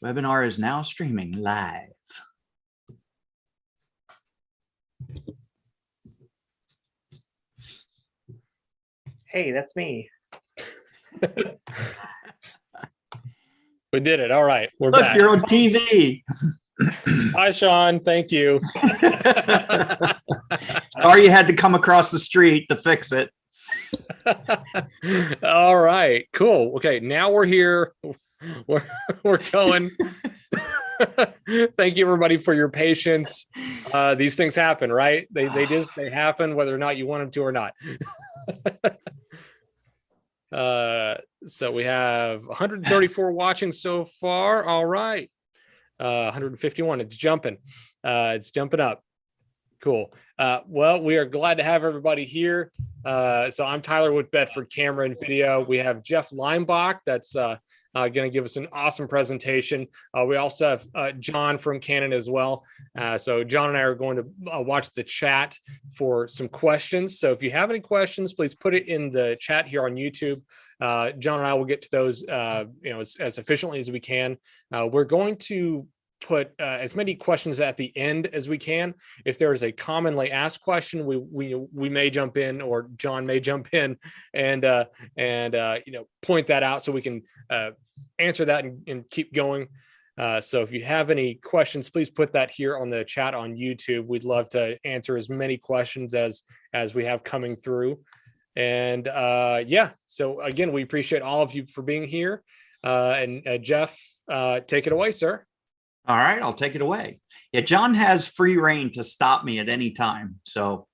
Webinar is now streaming live. Hey, that's me. We did it. All right. We're Look, back. you're on TV. Hi, Sean. Thank you. Sorry you had to come across the street to fix it. All right. Cool. Okay. Now we're here. We're going. Thank you, everybody, for your patience. These things happen, right? They happen whether or not you want them to or not. So we have 134 watching so far. All right. 151. It's jumping. It's jumping up. Cool. Well, we are glad to have everybody here. So I'm Tyler with Bedford Camera and Video. We have Jeff Leimbach that's going to give us an awesome presentation. We also have John from Canon as well. So John and I are going to watch the chat for some questions. So if you have any questions, please put it in the chat here on YouTube. John and I will get to those as efficiently as we can. We're going to put as many questions at the end as we can. If there is a commonly asked question, we may jump in, or John may jump in and point that out so we can answer that and keep going. So if you have any questions, please put that here on the chat on YouTube. We'd love to answer as many questions as we have coming through. And yeah, so again, we appreciate all of you for being here. And Jeff, take it away, sir. All right, I'll take it away. Yeah, John has free reign to stop me at any time, so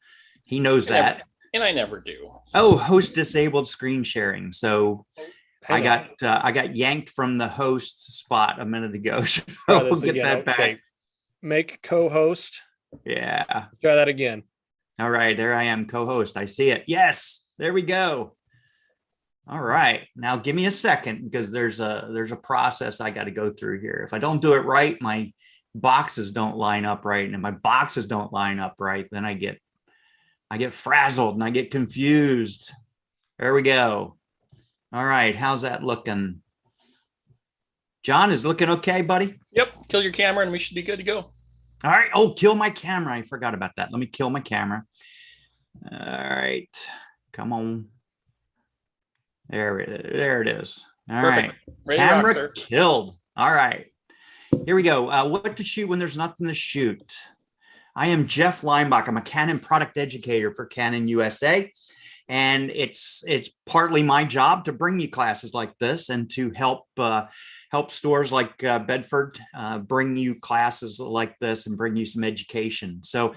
he knows that. And I never do. Oh, host disabled screen sharing. So I got yanked from the host spot a minute ago. So we'll get that back. Okay. Make co-host. Yeah. Try that again. All right, there I am, co-host. I see it. Yes, there we go. All right, now give me a second because there's a process I got to go through here. If I don't do it right, my boxes don't line up right, and if my boxes don't line up right, then I get frazzled and I get confused. There we go. All right, how's that looking? John, is looking okay, buddy? Yep, kill your camera and we should be good to go. All right. Oh, kill my camera. I forgot about that. Let me kill my camera. All right, come on. There it is. All right. Camera killed. All right. Here we go. What to shoot when there's nothing to shoot. I am Jeff Leimbach. I'm a Canon product educator for Canon USA. And it's partly my job to bring you classes like this and to help stores like Bedford bring you classes like this and bring you some education. So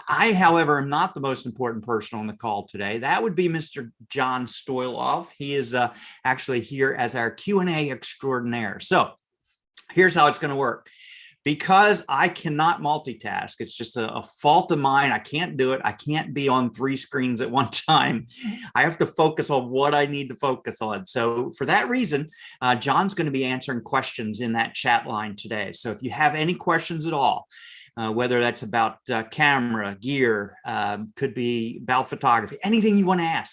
I, however, am not the most important person on the call today. That would be Mr. John Stoylov. He is actually here as our Q&A extraordinaire. So here's how it's going to work. Because I cannot multitask, it's just a fault of mine. I can't do it. I can't be on 3 screens at one time. I have to focus on what I need to focus on. So for that reason, John's going to be answering questions in that chat line today. So if you have any questions at all, whether that's about camera, gear, could be about photography, anything you want to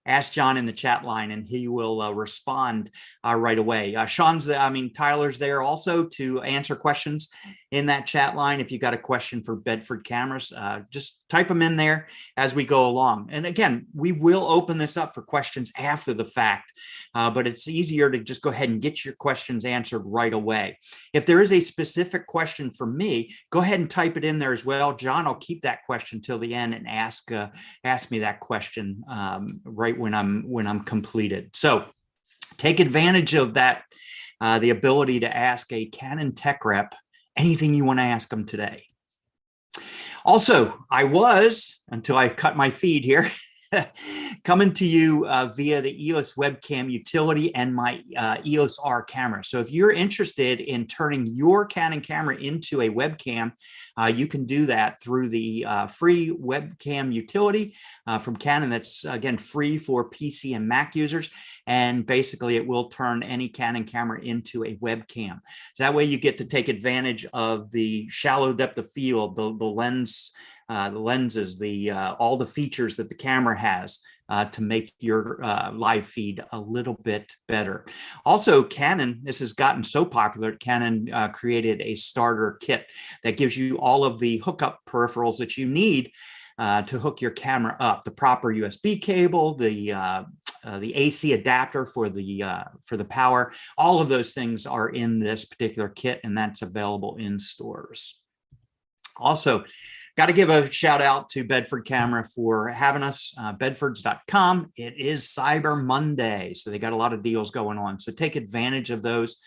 ask John in the chat line and he will respond right away. Tyler's there also to answer questions in that chat line. If you got a question for Bedford cameras, just type them in there as we go along. And again, we will open this up for questions after the fact, but it's easier to just go ahead and get your questions answered right away. If there is a specific question for me, go ahead and type it in there as well. John, I'll keep that question till the end and ask me that question right when I'm completed. So take advantage of that, the ability to ask a Canon tech rep anything you want to ask them today. Also, I was, until I cut my feed here, coming to you via the EOS Webcam utility and my EOS R camera. So if you're interested in turning your Canon camera into a webcam, you can do that through the free webcam utility from Canon. That's, again, free for PC and Mac users. And basically, it will turn any Canon camera into a webcam. So that way you get to take advantage of the shallow depth of field, the lens the lenses, all the features that the camera has to make your live feed a little bit better. Also, Canon, this has gotten so popular, Canon created a starter kit that gives you all of the hookup peripherals that you need to hook your camera up, the proper USB cable, the AC adapter for the power. All of those things are in this particular kit, and that's available in stores. Also, got to give a shout out to Bedford Camera for having us, bedfords.com. It is Cyber Monday, so they got a lot of deals going on. So take advantage of those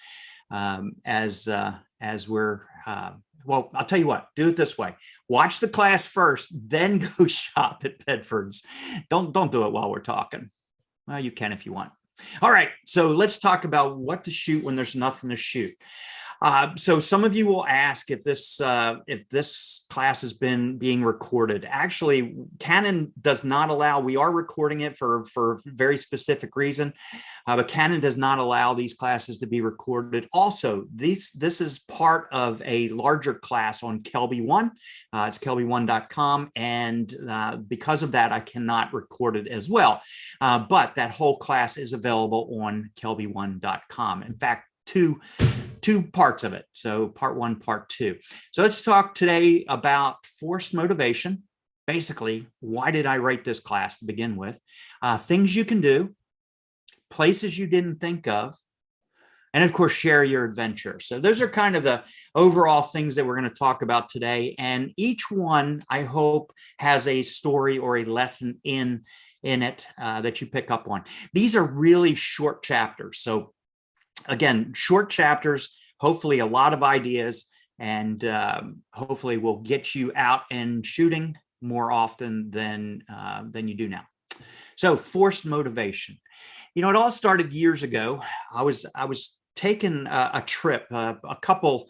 as we're, well, I'll tell you what, do it this way. Watch the class first, then go shop at Bedford's. Don't do it while we're talking. Well, you can if you want. All right, so let's talk about what to shoot when there's nothing to shoot. So some of you will ask if this class has been being recorded. Actually, Canon does not allow. We are recording it for a very specific reason, but Canon does not allow these classes to be recorded. Also, this is part of a larger class on Kelby One. It's kelby1.com, and because of that, I cannot record it as well. But that whole class is available on kelby1.com. In fact, two parts of it. So part 1, part 2. So let's talk today about forced motivation. Basically, why did I write this class to begin with? Things you can do, places you didn't think of, and of course, share your adventure. So those are kind of the overall things that we're going to talk about today. And each one, I hope, has a story or a lesson in it that you pick up on. These are really short chapters. So again, short chapters, hopefully a lot of ideas, and hopefully will get you out and shooting more often than you do now. So forced motivation. You know, it all started years ago. I was taking a trip, a couple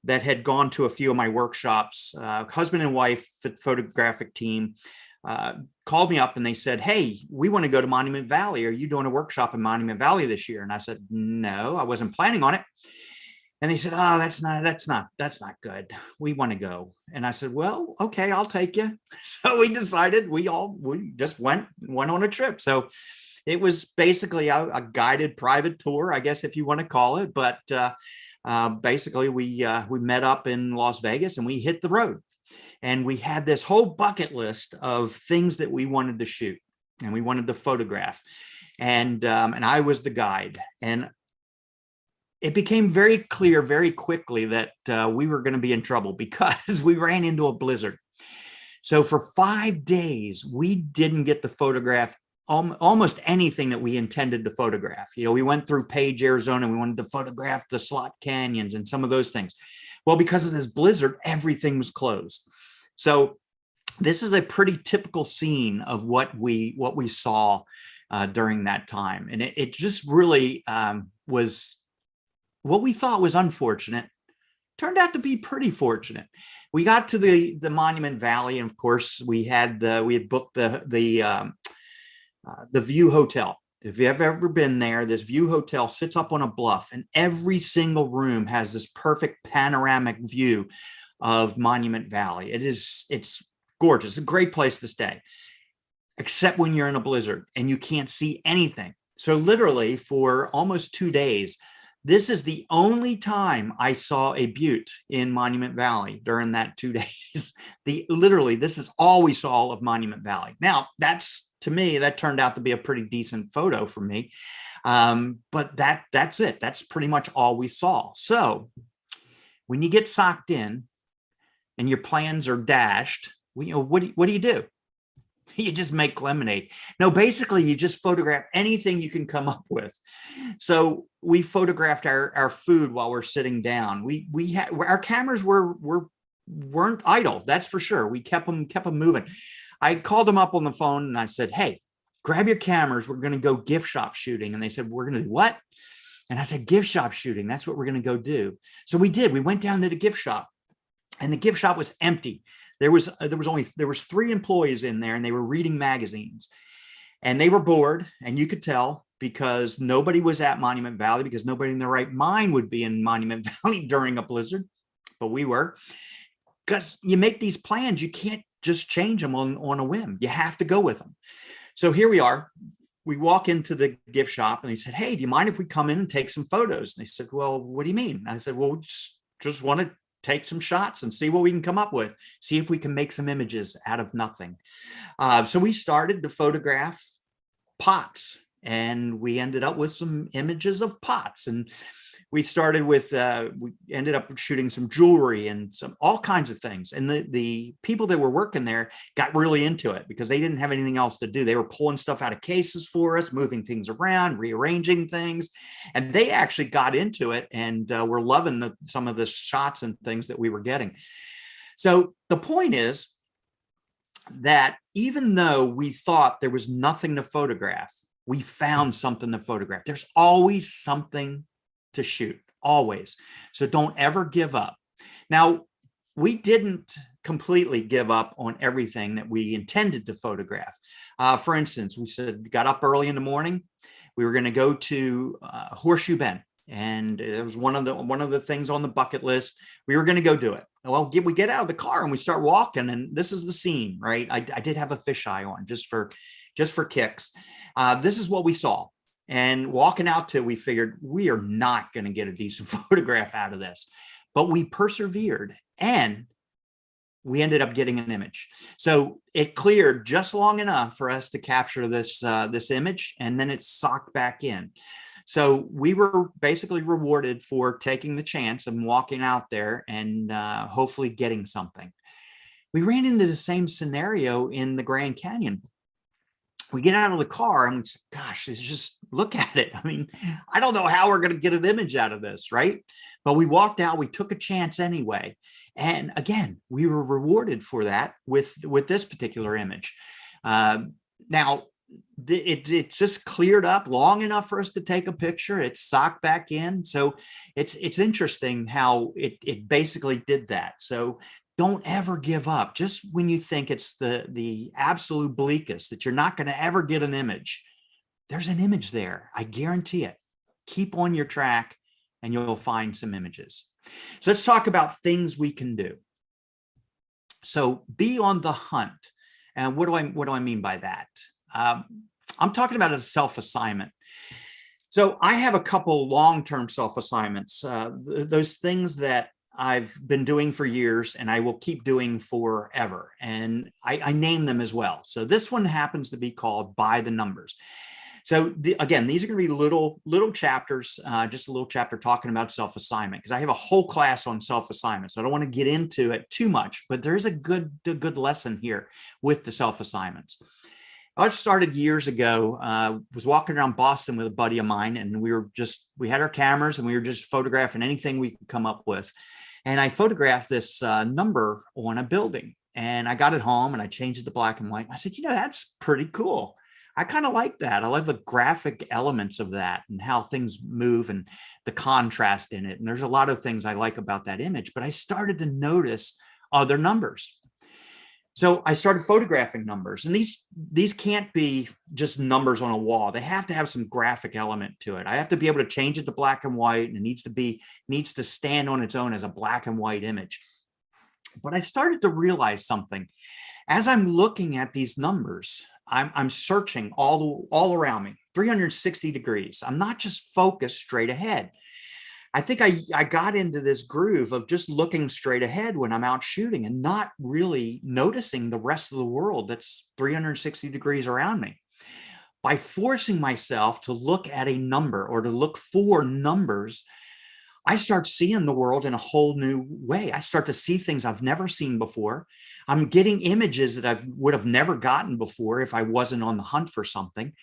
that had gone to a few of my workshops, husband and wife photographic team, called me up and they said, "Hey, we want to go to Monument Valley. Are you doing a workshop in Monument Valley this year?" And I said, "No, I wasn't planning on it." And they said, "Oh, that's not good. We want to go." And I said, "Well, okay, I'll take you." So we decided we just went on a trip. So it was basically a guided private tour, I guess, if you want to call it. But basically we met up in Las Vegas and we hit the road. And we had this whole bucket list of things that we wanted to shoot and we wanted to photograph. And I was the guide. And it became very clear very quickly that we were going to be in trouble because we ran into a blizzard. So for 5 days, we didn't get to photograph almost anything that we intended to photograph. You know, we went through Page, Arizona. We wanted to photograph the slot canyons and some of those things. Well, because of this blizzard, everything was closed. So this is a pretty typical scene of what we saw during that time. And it just really was what we thought was unfortunate, turned out to be pretty fortunate. We got to the Monument Valley, and of course we had booked the View Hotel. If you have ever been there, this View Hotel sits up on a bluff, and every single room has this perfect panoramic view of Monument Valley. It's gorgeous. It's a great place to stay, except when you're in a blizzard and you can't see anything. So literally for almost 2 days, this is the only time I saw a butte in Monument Valley during that 2 days. Literally, this is all we saw of Monument Valley. Now, to me, that turned out to be a pretty decent photo for me. But that's it. That's pretty much all we saw. So when you get socked in and your plans are dashed, what do you do? You just make lemonade. No, basically you just photograph anything you can come up with. So we photographed our food while we're sitting down. We had our cameras weren't idle. That's for sure. We kept them moving. I called them up on the phone and I said, "Hey, grab your cameras. We're going to go gift shop shooting." And they said, "We're going to do what?" And I said, "Gift shop shooting. That's what we're going to go do." So we did. We went down to the gift shop, and the gift shop was empty. There was 3 employees in there, and they were reading magazines, and they were bored, and you could tell because nobody was at Monument Valley, because nobody in their right mind would be in Monument Valley during a blizzard, but we were. Because you make these plans, you can't just change them on a whim. You have to go with them. So here we are. We walk into the gift shop and he said, hey, do you mind if we come in and take some photos? And they said, well, what do you mean? I said, well, we just want to take some shots and see what we can come up with. See if we can make some images out of nothing. So we started to photograph pots, and we ended up with some images of pots. And we started with, we ended up shooting some jewelry and all kinds of things. And the people that were working there got really into it because they didn't have anything else to do. They were pulling stuff out of cases for us, moving things around, rearranging things. And they actually got into it and were loving some of the shots and things that we were getting. So the point is that even though we thought there was nothing to photograph, we found something to photograph. There's always something to shoot, always. So don't ever give up. Now, we didn't completely give up on everything that we intended to photograph. For instance, we said, got up early in the morning. We were going to go to Horseshoe Bend. And it was one of the things on the bucket list. We were going to go do it. Well, we get out of the car and we start walking, and this is the scene, right? I did have a fisheye on just for kicks. This is what we saw. And walking out to, we figured we are not going to get a decent photograph out of this, but we persevered and we ended up getting an image. So it cleared just long enough for us to capture this image, and then it socked back in. So we were basically rewarded for taking the chance and walking out there and hopefully getting something. We ran into the same scenario in the Grand Canyon. We get out of the car and we say, gosh, just look at it. I mean, I don't know how we're going to get an image out of this, right? But we walked out, we took a chance anyway. And again, we were rewarded for that with this particular image. Now, it just cleared up long enough for us to take a picture. It socked back in. So it's interesting how it basically did that. So don't ever give up. Just when you think it's the absolute bleakest, that you're not going to ever get an image, there's an image there. I guarantee it. Keep on your track and you'll find some images. So let's talk about things we can do. So be on the hunt. And what do I mean by that? I'm talking about a self-assignment. So I have a couple long-term self-assignments, those things that I've been doing for years and I will keep doing forever. And I name them as well. So this one happens to be called By the Numbers. So again, these are going to be little chapters, just a little chapter talking about self-assignment, because I have a whole class on self-assignment. So I don't want to get into it too much, but there's a good lesson here with the self-assignments. I started years ago, was walking around Boston with a buddy of mine, and we had our cameras and we were just photographing anything we could come up with. And I photographed this number on a building, and I got it home and I changed it to black and white. I said, that's pretty cool. I kind of like that. I love the graphic elements of that and how things move and the contrast in it. And there's a lot of things I like about that image, but I started to notice other numbers. So I started photographing numbers, and these can't be just numbers on a wall. They have to have some graphic element to it. I have to be able to change it to black and white, and it needs to stand on its own as a black and white image. But I started to realize something. As I'm looking at these numbers, I'm searching all around me, 360 degrees. I'm not just focused straight ahead. I think I got into this groove of just looking straight ahead when I'm out shooting and not really noticing the rest of the world that's 360 degrees around me. By forcing myself to look at a number or to look for numbers, I start seeing the world in a whole new way. I start to see things I've never seen before. I'm getting images that I would have never gotten before if I wasn't on the hunt for something.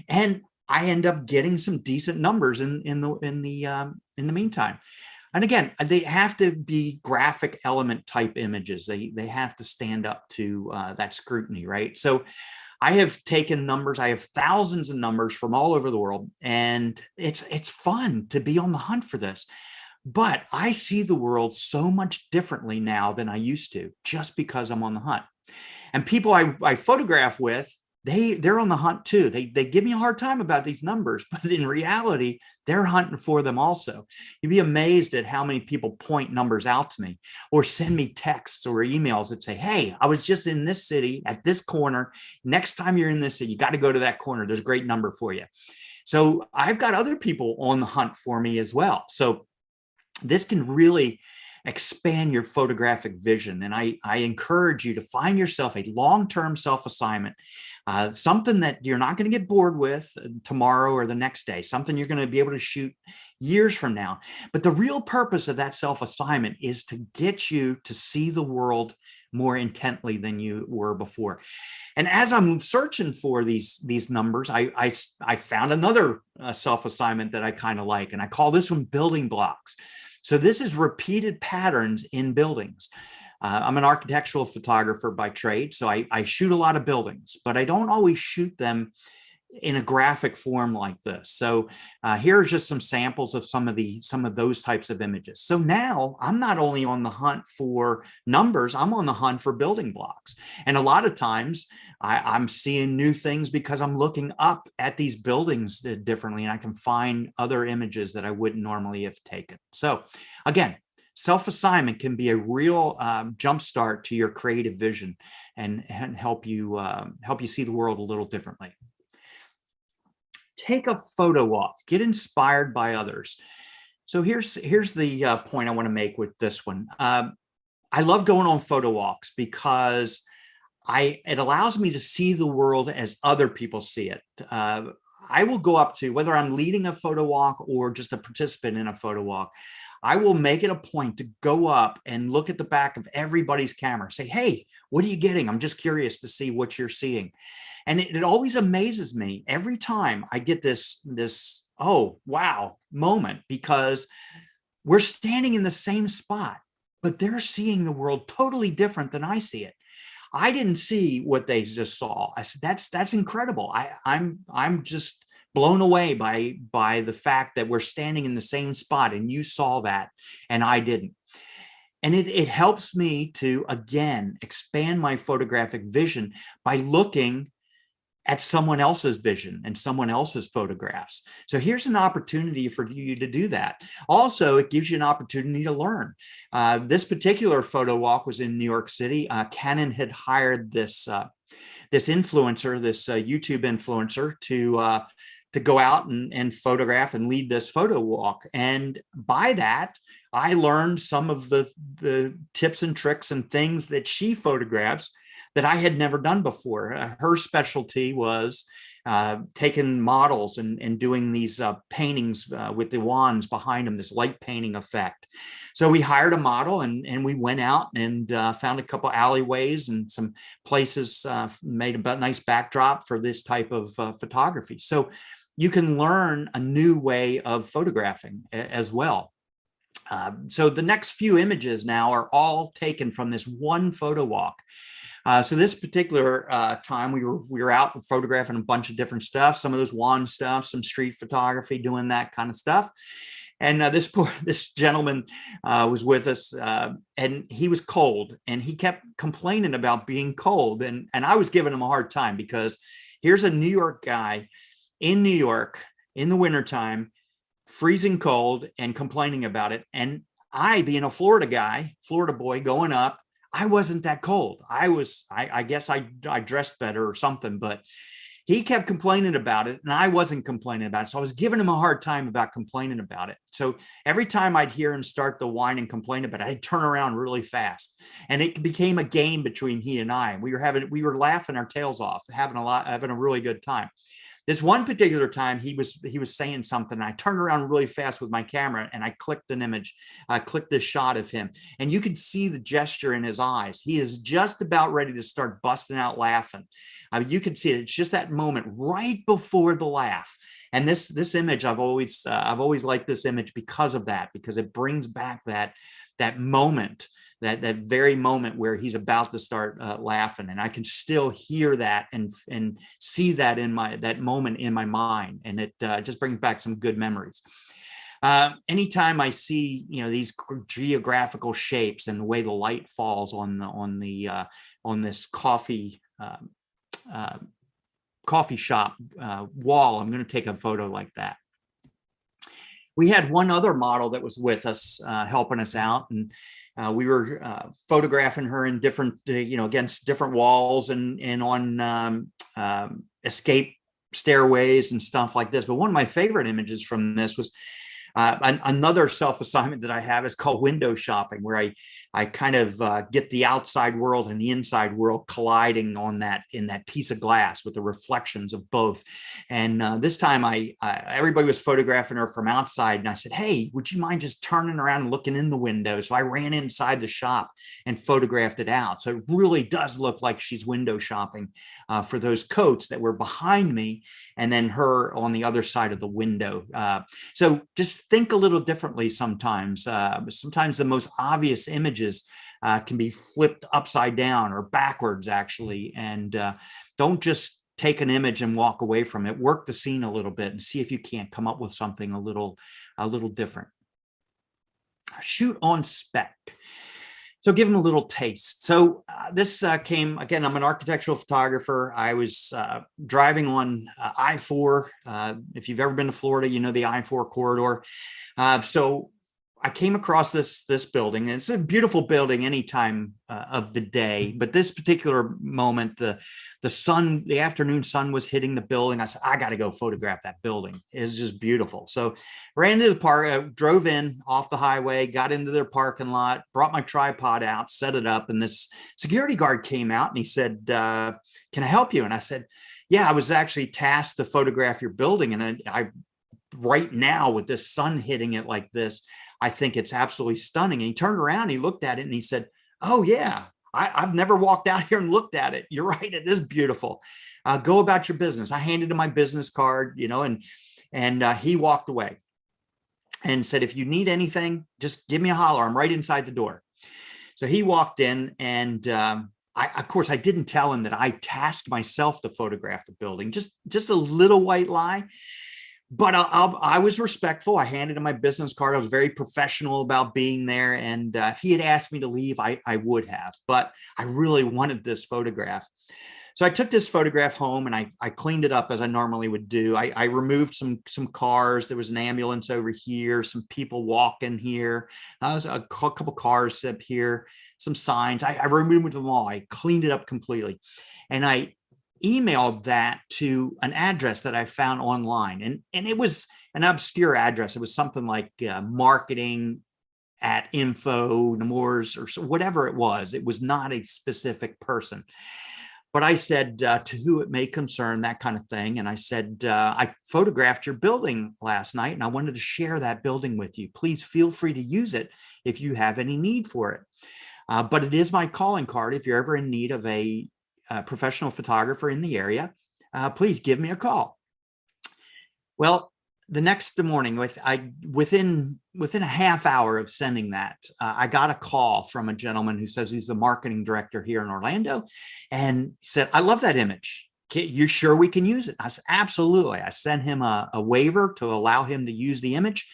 And I end up getting some decent numbers in the meantime. And again, they have to be graphic element type images. They have to stand up to that scrutiny, right? So I have taken numbers. I have thousands of numbers from all over the world, and it's fun to be on the hunt for this. But I see the world so much differently now than I used to, just because I'm on the hunt. And people I photograph with, they're on the hunt too. They give me a hard time about these numbers, but in reality, they're hunting for them also. You'd be amazed at how many people point numbers out to me or send me texts or emails that say, hey, I was just in this city at this corner. Next time you're in this city, you got to go to that corner. There's a great number for you. So I've got other people on the hunt for me as well. So this can really expand your photographic vision. And I encourage you to find yourself a long-term self-assignment, something that you're not going to get bored with tomorrow or the next day, something you're going to be able to shoot years from now. But the real purpose of that self-assignment is to get you to see the world more intently than you were before. And as I'm searching for these numbers, I found another self-assignment that I kind of like, and I call this one building blocks. So this is repeated patterns in buildings. I'm an architectural photographer by trade, so I shoot a lot of buildings, but I don't always shoot them in a graphic form like this. So here are just some samples of some of those types of images. So now I'm not only on the hunt for numbers, I'm on the hunt for building blocks. And a lot of times I'm seeing new things because I'm looking up at these buildings differently, and I can find other images that I wouldn't normally have taken. So again, self-assignment can be a real jumpstart to your creative vision and help you see the world a little differently. Take a photo walk, get inspired by others. So here's the point I want to make with this one. I love going on photo walks because it allows me to see the world as other people see it. I will go up to, whether I'm leading a photo walk or just a participant in a photo walk, I will make it a point to go up and look at the back of everybody's camera, say, hey, what are you getting? I'm just curious to see what you're seeing. And it always amazes me every time I get this, oh, wow moment, because we're standing in the same spot, but they're seeing the world totally different than I see it. I didn't see what they just saw. I said, that's incredible. I'm just blown away by the fact that we're standing in the same spot and you saw that and I didn't. And it helps me to, again, expand my photographic vision by looking at someone else's vision and someone else's photographs. So here's an opportunity for you to do that. Also, it gives you an opportunity to learn. This particular photo walk was in New York City. Canon had hired this influencer, this YouTube influencer, to go out and photograph and lead this photo walk. And by that, I learned some of the tips and tricks and things that she photographs that I had never done before. Her specialty was taking models and doing these paintings with the wands behind them, this light painting effect. So we hired a model and we went out and found a couple alleyways and some places, made a nice backdrop for this type of photography. So you can learn a new way of photographing as well. So the next few images now are all taken from this one photo walk. So this particular time we were out photographing a bunch of different stuff, some of those wand stuff, some street photography, doing that kind of stuff. And this gentleman was with us, and he was cold, and he kept complaining about being cold, and I was giving him a hard time because here's a New York guy in New York in the wintertime, freezing cold and complaining about it. And I, being a Florida guy, Florida boy going up, I wasn't that cold. I guess I dressed better or something, but he kept complaining about it and I wasn't complaining about it. So I was giving him a hard time about complaining about it. So every time I'd hear him start to whine and complain about it, I'd turn around really fast. And it became a game between he and I. We were laughing our tails off, having a really good time. This one particular time, he was saying something. I turned around really fast with my camera and I clicked an image. I clicked this shot of him, and you could see the gesture in his eyes. He is just about ready to start busting out laughing. You could see it. It's just that moment right before the laugh. And this image, I've always liked this image because of that, because it brings back that moment. That very moment where he's about to start laughing, and I can still hear that and see that that moment in my mind, and it just brings back some good memories. Anytime I see these geographical shapes and the way the light falls on this coffee coffee shop wall. I'm going to take a photo like that. We had one other model that was with us, helping us out, and we were photographing her in different, against different walls and on escape stairways and stuff like this. But one of my favorite images from this was another self-assignment that I have is called window shopping, where I kind of get the outside world and the inside world colliding on in that piece of glass with the reflections of both. And this time everybody was photographing her from outside, and I said, hey, would you mind just turning around and looking in the window? So I ran inside the shop and photographed it out. So it really does look like she's window shopping for those coats that were behind me, and then her on the other side of the window. So just think a little differently sometimes. Sometimes the most obvious images can be flipped upside down or backwards, actually. And don't just take an image and walk away from it. Work the scene a little bit and see if you can't come up with something a little different. Shoot on spec. So give them a little taste. So this came, again, I'm an architectural photographer. I was driving on I-4. If you've ever been to Florida, you know the I-4 corridor. So I came across this building, and it's a beautiful building any time of the day. But this particular moment, the afternoon sun was hitting the building. I said, I got to go photograph that building. It's just beautiful. So ran into the park, drove in off the highway, got into their parking lot, brought my tripod out, set it up. And this security guard came out and he said, can I help you? And I said, yeah, I was actually tasked to photograph your building. And I right now, with this sun hitting it like this, I think it's absolutely stunning. And he turned around, he looked at it, and he said, oh yeah, I've never walked out here and looked at it. You're right, it is beautiful. Go about your business. I handed him my business card, and he walked away and said, if you need anything, just give me a holler. I'm right inside the door. So he walked in, and of course, I didn't tell him that I tasked myself to photograph the building, just a little white lie. But I was respectful. I handed him my business card. I was very professional about being there. And if he had asked me to leave, I would have. But I really wanted this photograph. So I took this photograph home, and I cleaned it up as I normally would do. I removed some cars. There was an ambulance over here, some people walking here. There was a couple cars up here, some signs. I removed them all. I cleaned it up completely. And I emailed that to an address that I found online, and it was an obscure address. It was something like marketing at info Nemours or whatever it was. It was not a specific person, but I said to who it may concern, that kind of thing. And I said, I photographed your building last night, and I wanted to share that building with you. Please feel free to use it if you have any need for it. But it is my calling card. If you're ever in need of a professional photographer in the area, please give me a call. Well, the next morning, within a half hour of sending that, I got a call from a gentleman who says he's the marketing director here in Orlando, and said, I love that image. You sure we can use it? I said, absolutely. I sent him a waiver to allow him to use the image.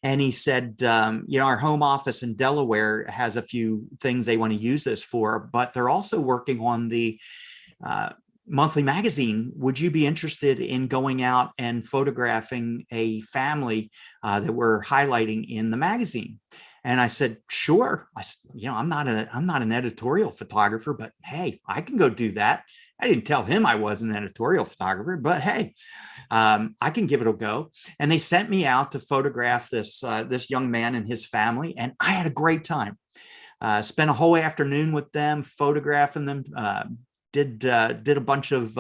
And he said, our home office in Delaware has a few things they want to use this for, but they're also working on the monthly magazine. Would you be interested in going out and photographing a family that we're highlighting in the magazine? And I said, sure. I said, I'm not an editorial photographer, but hey, I can go do that. I didn't tell him I was an editorial photographer, but hey, I can give it a go. And they sent me out to photograph this young man and his family, and I had a great time. Spent a whole afternoon with them, photographing them. Did a bunch of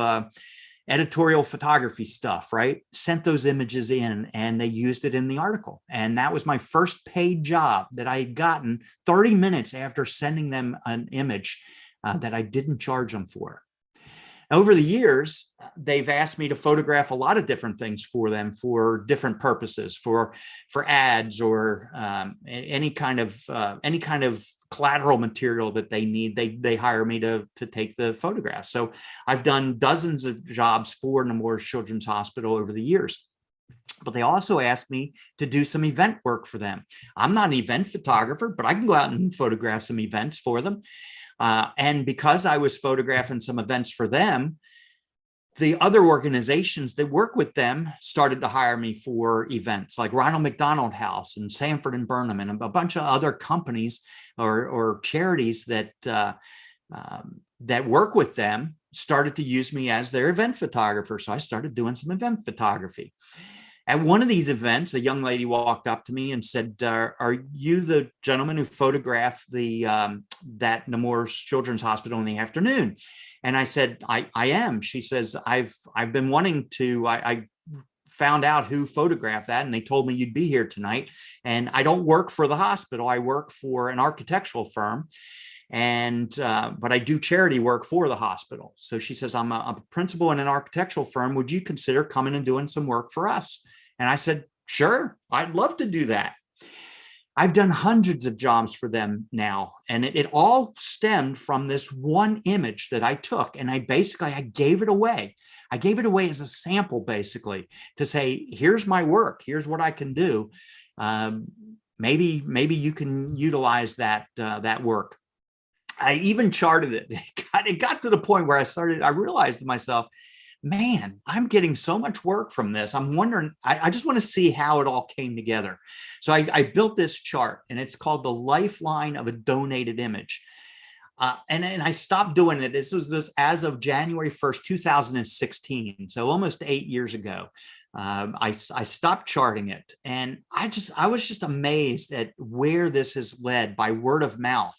editorial photography stuff, right? Sent those images in, and they used it in the article. And that was my first paid job that I had gotten 30 minutes after sending them an image that I didn't charge them for. Over the years, they've asked me to photograph a lot of different things for them for different purposes, for ads or any kind of collateral material that they need. They hire me to take the photographs. So I've done dozens of jobs for Nemours Children's Hospital over the years. But they also asked me to do some event work for them. I'm not an event photographer, but I can go out and photograph some events for them. And because I was photographing some events for them, the other organizations that work with them started to hire me for events like Ronald McDonald House and Sanford and Burnham and a bunch of other companies or charities that that work with them started to use me as their event photographer. So I started doing some event photography. At one of these events, a young lady walked up to me and said, "Are you the gentleman who photographed the that Nemours Children's Hospital in the afternoon?" And I said, "I am." She says, "I've been wanting to. I found out who photographed that, and they told me you'd be here tonight. And I don't work for the hospital. I work for an architectural firm, and but I do charity work for the hospital." So she says, I'm a principal in an architectural firm. Would you consider coming and doing some work for us?" And I said, "Sure, I'd love to do that." I've done hundreds of jobs for them now, and it all stemmed from this one image that I took, and I gave it away. I gave it away as a sample, basically, to say, here's my work, here's what I can do. Maybe you can utilize that work. I even charted it. It got to the point where I realized to myself, man, I'm getting so much work from this. I'm wondering, I just want to see how it all came together. So I built this chart, and it's called the lifeline of a donated image. And I stopped doing it. This was as of January 1st, 2016. So almost 8 years ago. I stopped charting it, and I was just amazed at where this is led by word of mouth.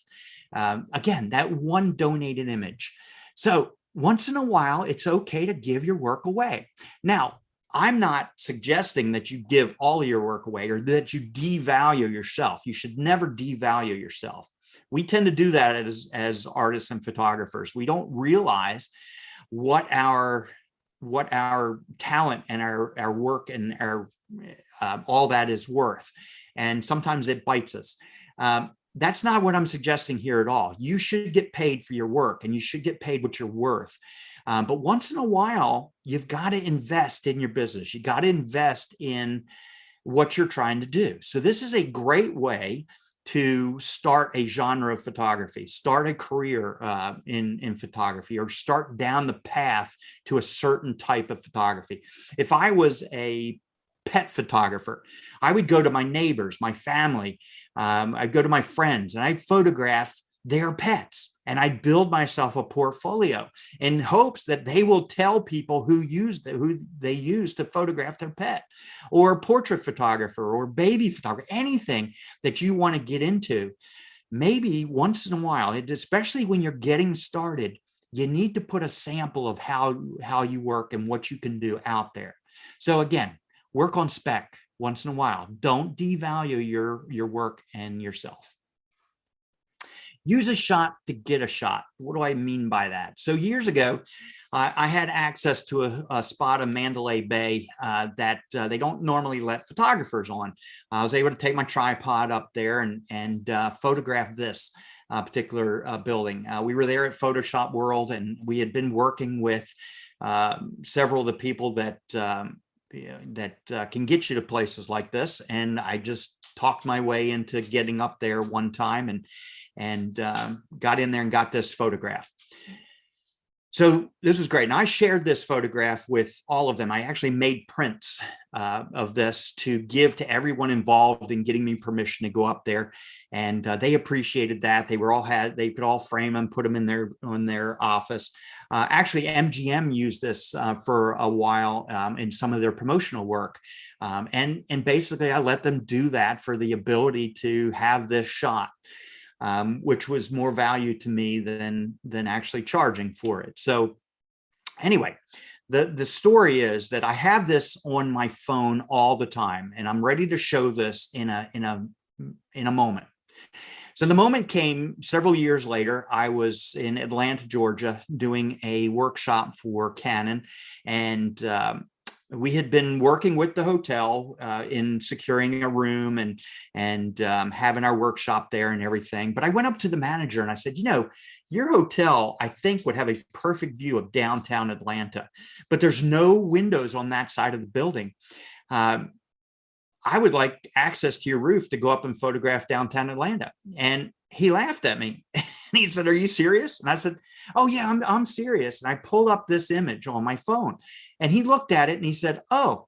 Again, that one donated image. So once in a while, it's okay to give your work away. Now, I'm not suggesting that you give all of your work away or that you devalue yourself. You should never devalue yourself. We tend to do that as artists and photographers. We don't realize what our talent and our work and our all that is worth. And sometimes it bites us. That's not what I'm suggesting here at all. You should get paid for your work, and you should get paid what you're worth. But once in a while, you've got to invest in your business. You got to invest in what you're trying to do. So this is a great way to start a genre of photography, start a career in photography, or start down the path to a certain type of photography. If I was a pet photographer, I would go to my neighbors, my family, I'd go to my friends, and I'd photograph their pets, and I'd build myself a portfolio in hopes that they will tell people who they use to photograph their pet, or a portrait photographer or baby photographer, anything that you want to get into. Maybe once in a while, especially when you're getting started, you need to put a sample of how you work and what you can do out there. So again, work on spec once in a while. Don't devalue your work and yourself. Use a shot to get a shot. What do I mean by that? So years ago, I had access to a spot in Mandalay Bay that they don't normally let photographers on. I was able to take my tripod up there and photograph this particular building. We were there at Photoshop World, and we had been working with several of the people that can get you to places like this. And I just talked my way into getting up there one time and got in there and got this photograph. So this was great. And I shared this photograph with all of them. I actually made prints of this to give to everyone involved in getting me permission to go up there. And they appreciated that. They could all frame them, put them in their office. Actually, MGM used this for a while in some of their promotional work. And basically, I let them do that for the ability to have this shot. Which was more value to me than actually charging for it. So anyway, the story is that I have this on my phone all the time, and I'm ready to show this in a moment. So the moment came several years later. I was in Atlanta, Georgia, doing a workshop for Canon, and we had been working with the hotel in securing a room and having our workshop there and everything. But I went up to the manager and I said, your hotel, I think, would have a perfect view of downtown Atlanta, but there's no windows on that side of the building. I would like access to your roof to go up and photograph downtown Atlanta. And he laughed at me. And he said, "Are you serious?" And I said, "Oh yeah, I'm serious." And I pulled up this image on my phone, and he looked at it and he said, "Oh,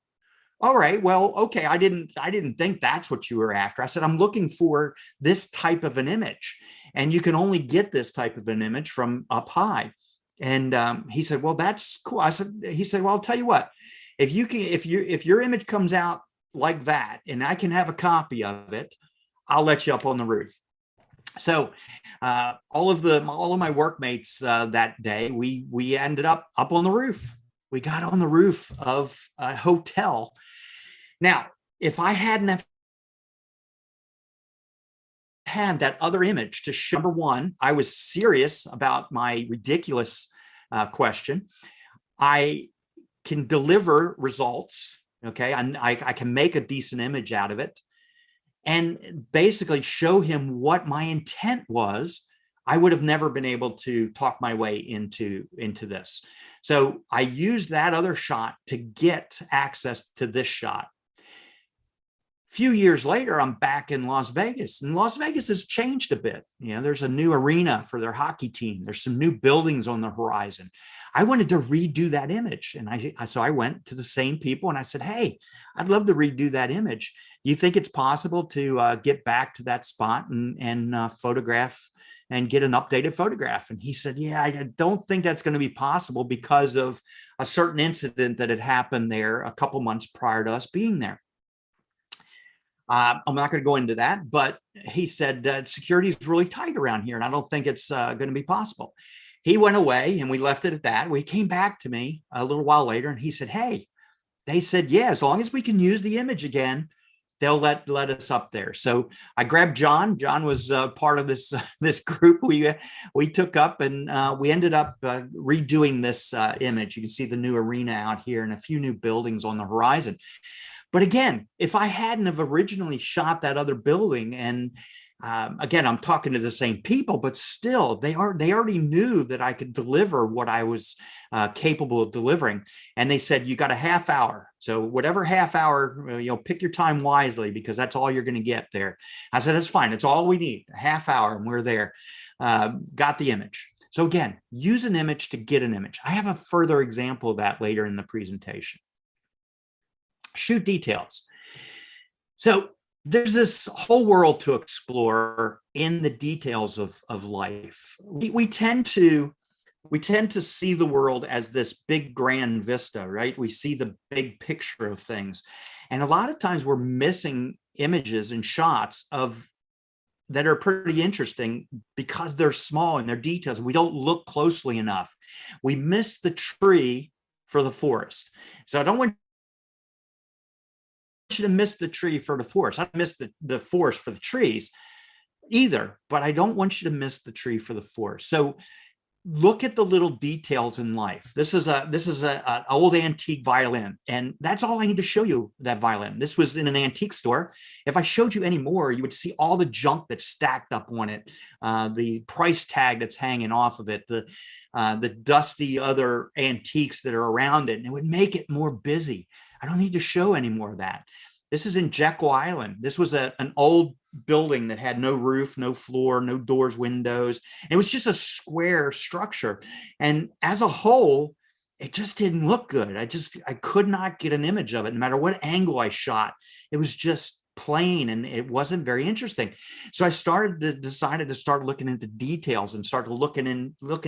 all right, well, okay. I didn't think that's what you were after." I said, "I'm looking for this type of an image, and you can only get this type of an image from up high." And he said, "Well, that's cool." He said, "Well, I'll tell you what, if your image comes out like that, and I can have a copy of it, I'll let you up on the roof." So all of my workmates that day, we ended up on the roof. We got on the roof of a hotel. Now, if I hadn't have had that other image to show, number one, I was serious about my ridiculous question. I can deliver results. Okay, I can make a decent image out of it, and basically show him what my intent was. I would have never been able to talk my way into this. So I used that other shot to get access to this shot. Few years later, I'm back in Las Vegas, and Las Vegas has changed a bit. You know, there's a new arena for their hockey team. There's some new buildings on the horizon. I wanted to redo that image. And so I went to the same people and I said, "Hey, I'd love to redo that image. Do you think it's possible to get back to that spot and photograph and get an updated photograph?" And he said, "Yeah, I don't think that's going to be possible because of a certain incident that had happened there a couple months prior to us being there." I'm not going to go into that, but he said security is really tight around here, and I don't think it's going to be possible. He went away, and we left it at that. We came back to me a little while later, and he said, "Hey, they said, yeah, as long as we can use the image again, they'll let us up there." So I grabbed John. John was part of this this group we took up, and we ended up redoing this image. You can see the new arena out here and a few new buildings on the horizon. But again, if I hadn't have originally shot that other building, and again, I'm talking to the same people, but still, they already knew that I could deliver what I was capable of delivering. And they said, "You got a half hour. So whatever half hour, pick your time wisely, because that's all you're going to get there." I said, "That's fine. It's all we need, a half hour." And we're there. Got the image. So again, use an image to get an image. I have a further example of that later in the presentation. Shoot details. So there's this whole world to explore in the details of life. We tend to see the world as this big grand vista, right? We see the big picture of things. And a lot of times we're missing images and shots that are pretty interesting because they're small and they're details. We don't look closely enough. We miss the tree for the forest. So I don't want you to miss the tree for the forest. I don't miss the forest for the trees either, but I don't want you to miss the tree for the forest. So look at the little details in life. This is an old antique violin, and that's all I need to show you. That violin. This was in an antique store. If I showed you any more, you would see all the junk that's stacked up on it, the price tag that's hanging off of it, the dusty other antiques that are around it, and it would make it more busy. I don't need to show any more of that. This is in Jekyll Island. This was an old building that had no roof, no floor, no doors, windows. It was just a square structure. And as a whole, it just didn't look good. I could not get an image of it. No matter what angle I shot, it was just plain and it wasn't very interesting. So I decided to start looking into details and start looking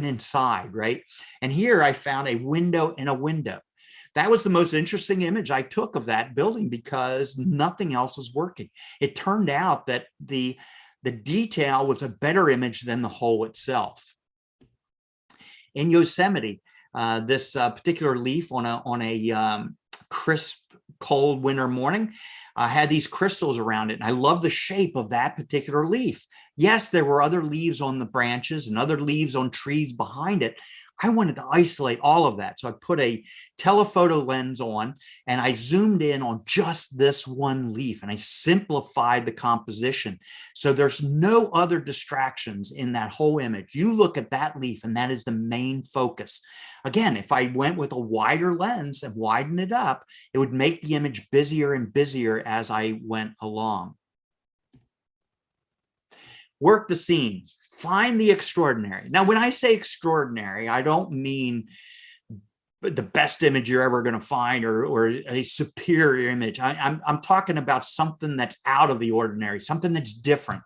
inside, right? And here I found a window in a window. That was the most interesting image I took of that building because nothing else was working. It turned out that the detail was a better image than the hole itself. In Yosemite, this particular leaf on a crisp, cold winter morning had these crystals around it. And I love the shape of that particular leaf. Yes, there were other leaves on the branches and other leaves on trees behind it. I wanted to isolate all of that. So I put a telephoto lens on and I zoomed in on just this one leaf and I simplified the composition. So there's no other distractions in that whole image. You look at that leaf and that is the main focus. Again, if I went with a wider lens and widened it up, it would make the image busier and busier as I went along. Work the scene, find the extraordinary. Now, when I say extraordinary, I don't mean the best image you're ever going to find or a superior image. I'm talking about something that's out of the ordinary, something that's different.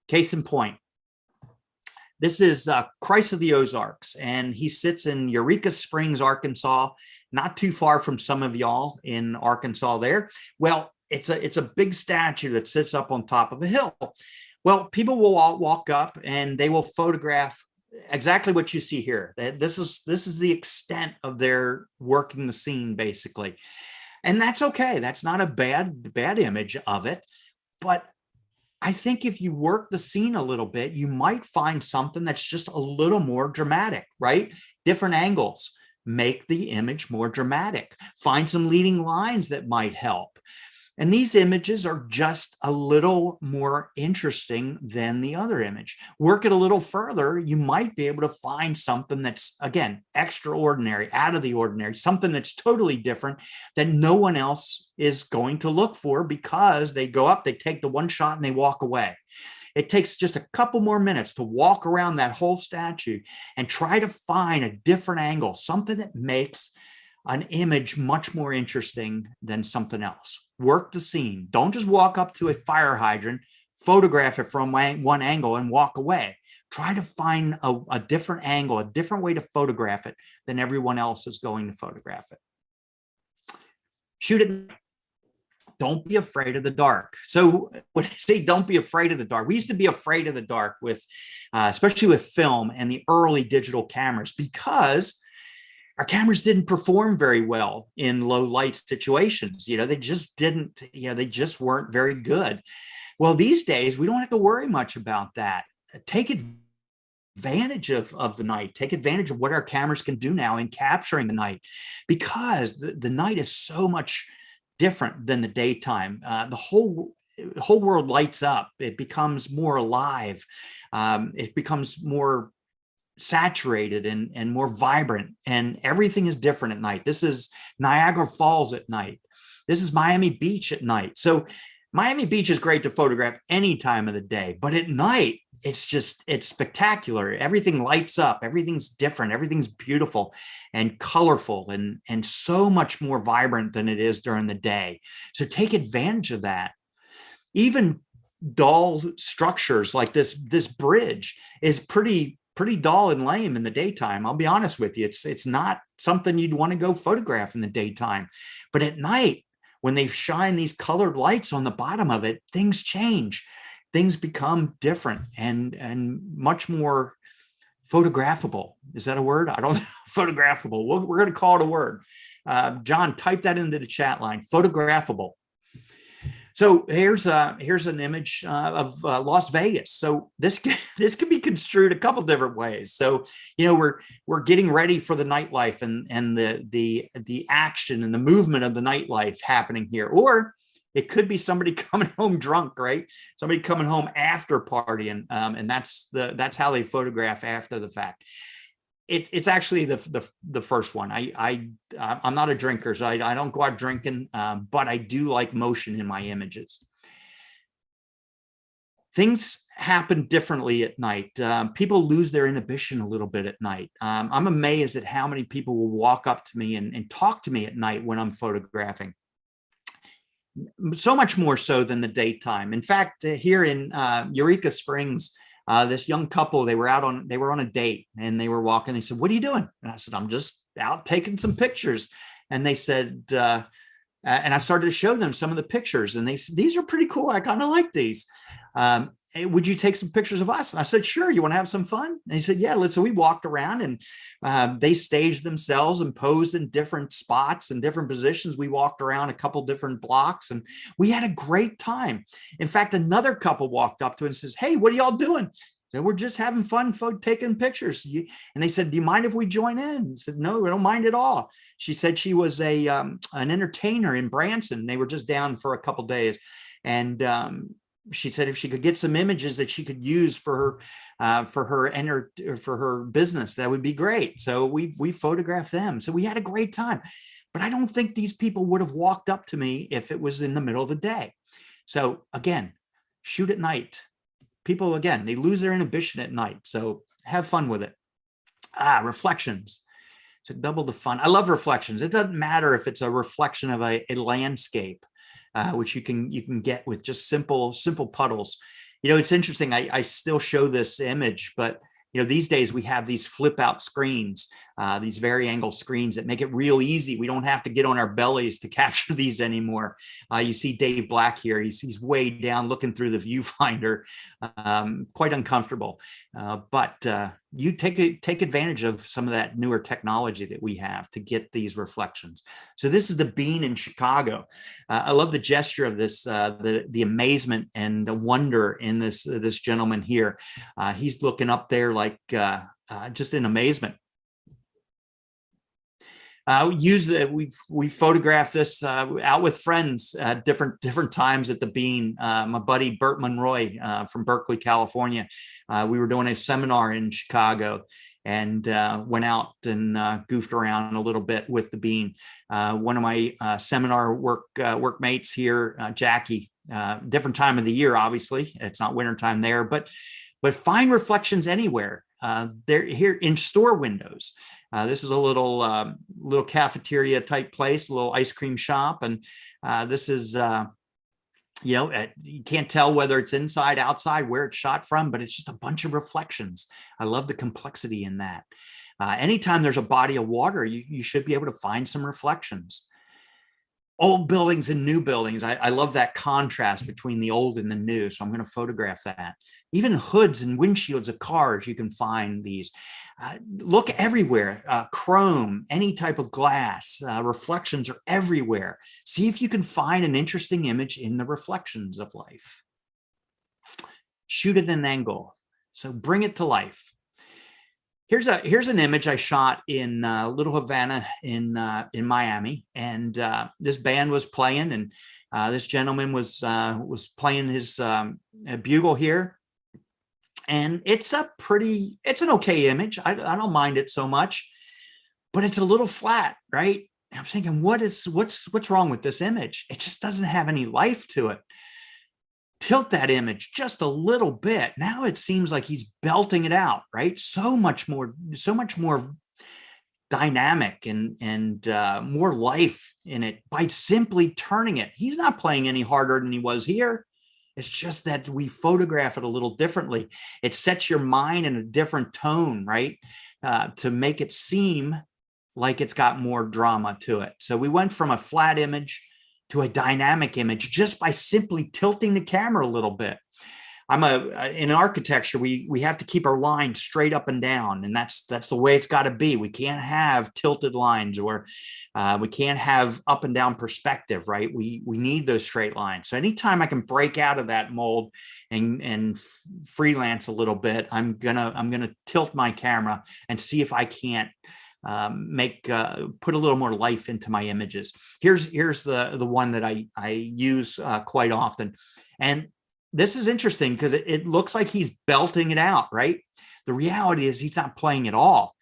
Case in point, this is Christ of the Ozarks, and he sits in Eureka Springs, Arkansas, not too far from some of y'all in Arkansas there. Well, it's a big statue that sits up on top of a hill. Well, people will all walk up and they will photograph exactly what you see here. This is the extent of their working the scene, basically. And that's okay. That's not a bad image of it. But I think if you work the scene a little bit, you might find something that's just a little more dramatic, right? Different angles make the image more dramatic. Find some leading lines that might help. And these images are just a little more interesting than the other image. Work it a little further, you might be able to find something that's, again, extraordinary, out of the ordinary, something that's totally different that no one else is going to look for, because they go up, they take the one shot and they walk away. It takes just a couple more minutes to walk around that whole statue and try to find a different angle, something that makes an image much more interesting than something else. Work the scene. Don't just walk up to a fire hydrant, photograph it from one angle and walk away. Try to find a different angle, a different way to photograph it than everyone else is going to photograph it. Shoot it. Don't be afraid of the dark. So when I say don't be afraid of the dark, we used to be afraid of the dark with, especially with film and the early digital cameras, because our cameras didn't perform very well in low light situations. They just didn't, they just weren't very good. Well, these days, we don't have to worry much about that. Take advantage of the night. Take advantage of what our cameras can do now in capturing the night, because the night is so much different than the daytime. The whole world lights up. It becomes more alive. It becomes more saturated and more vibrant, and everything is different at night. This is Niagara Falls at night. This is Miami Beach at night. So Miami Beach is great to photograph any time of the day, but at night it's spectacular. Everything lights up, everything's different, everything's beautiful and colorful and so much more vibrant than it is during the day. So take advantage of that. Even dull structures like this bridge is pretty dull and lame in the daytime. I'll be honest with you. It's not something you'd want to go photograph in the daytime. But at night, when they shine these colored lights on the bottom of it, things change. Things become different and much more photographable. Is that a word? I don't know. Photographable. We're going to call it a word. John, type that into the chat line. Photographable. So here's an image of Las Vegas. So this can be construed a couple different ways. So we're getting ready for the nightlife and the action and the movement of the nightlife happening here, or it could be somebody coming home drunk, right? Somebody coming home after partying, and that's how they photograph after the fact. It's actually the first one. I'm not a drinker, so I don't go out drinking, but I do like motion in my images. Things happen differently at night. People lose their inhibition a little bit at night. I'm amazed at how many people will walk up to me and talk to me at night when I'm photographing. So much more so than the daytime. In fact, here in Eureka Springs, this young couple, they were on a date and they were walking. They said, "What are you doing?" And I said, "I'm just out taking some pictures." And they said, and I started to show them some of the pictures, and they said, "These are pretty cool. I kind of like these. Hey, would you take some pictures of us?" And I said, "Sure. You want to have some fun?" And he said, "Yeah." So we walked around and they staged themselves and posed in different spots and different positions. We walked around a couple different blocks and we had a great time. In fact, another couple walked up to it and says, "Hey, what are y'all doing?" So we're just having fun taking pictures. And they said, "Do you mind if we join in?" I said, "No, we don't mind at all." She said she was an entertainer in Branson. They were just down for a couple days. And she said if she could get some images that she could use for her business, that would be great. So we photographed them. So we had a great time. But I don't think these people would have walked up to me if it was in the middle of the day. So again, shoot at night. people, again, they lose their inhibition at night. So have fun with it. Reflections. To double the fun. I love reflections. It doesn't matter if it's a reflection of a landscape, which you can get with just simple puddles. You know, it's interesting. I still show this image, but you know, these days we have these flip out screens, these vari-angle screens that make it real easy. We don't have to get on our bellies to capture these anymore. You see Dave Black here. He's way down looking through the viewfinder, quite uncomfortable. But you take advantage of some of that newer technology that we have to get these reflections. So this is the bean in Chicago. I love the gesture of this, the amazement and the wonder in this gentleman here. He's looking up there like just in amazement. We photographed this out with friends at different times at the bean. My buddy Bert Monroy from Berkeley, California. We were doing a seminar in Chicago and went out and goofed around a little bit with the bean. One of my seminar workmates here, Jackie, different time of the year, obviously. It's not wintertime there, but find reflections anywhere. They're here in store windows. This is a little cafeteria type place, a little ice cream shop. And this is, you know, you can't tell whether it's inside, outside, where it's shot from, but it's just a bunch of reflections. I love the complexity in that. Anytime there's a body of water, you should be able to find some reflections. Old buildings and new buildings. I love that contrast between the old and the new. So I'm going to photograph that. Even hoods and windshields of cars, you can find these. Look everywhere. Chrome, any type of glass, reflections are everywhere. See if you can find an interesting image in the reflections of life. Shoot at an angle. So bring it to life. Here's an image I shot in Little Havana in Miami, and this band was playing, and this gentleman was playing his bugle here, and it's an okay image. I don't mind it so much, but it's a little flat, right? And I'm thinking, what's wrong with this image? It just doesn't have any life to it. Tilt that image just a little bit. Now it seems like he's belting it out, right? So much more dynamic and more life in it by simply turning it. He's not playing any harder than he was here. It's just that we photograph it a little differently. It sets your mind in a different tone, right? To make it seem like it's got more drama to it. So we went from a flat image to a dynamic image just by simply tilting the camera a little bit. In architecture, we have to keep our line straight up and down, and that's the way it's got to be. We can't have tilted lines, or we can't have up and down perspective, right? We need those straight lines. So anytime I can break out of that mold and freelance a little bit, I'm gonna tilt my camera and see if I can't put a little more life into my images. Here's the one that I use quite often, and this is interesting because it looks like he's belting it out, right? The reality is he's not playing at all.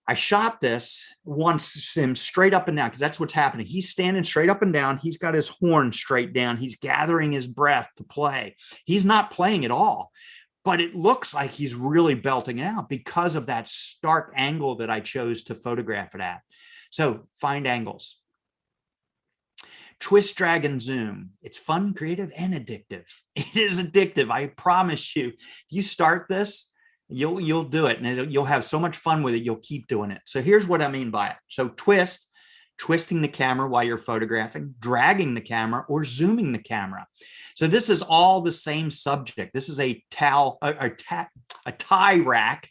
I shot this once him straight up and down because that's what's happening. He's standing straight up and down. He's got his horn straight down. He's gathering his breath to play. He's not playing at all. But it looks like he's really belting it out because of that stark angle that I chose to photograph it at. So find angles. Twist, drag, and zoom. It's fun, creative, and addictive. It is addictive. I promise you. If you start this, you'll do it, and you'll have so much fun with it. You'll keep doing it. So here's what I mean by it. So twisting the camera while you're photographing, dragging the camera, or zooming the camera. So this is all the same subject. This is a tie rack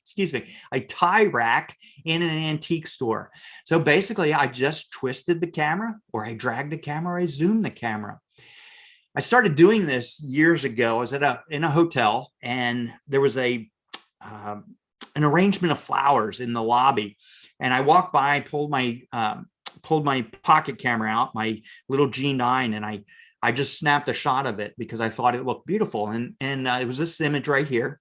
in an antique store. So basically I just twisted the camera, or I dragged the camera, or I zoomed the camera. I started doing this years ago. I was in a hotel, and there was an arrangement of flowers in the lobby. And I walked by, pulled my pocket camera out, my little G9, and I just snapped a shot of it because I thought it looked beautiful. And it was this image right here.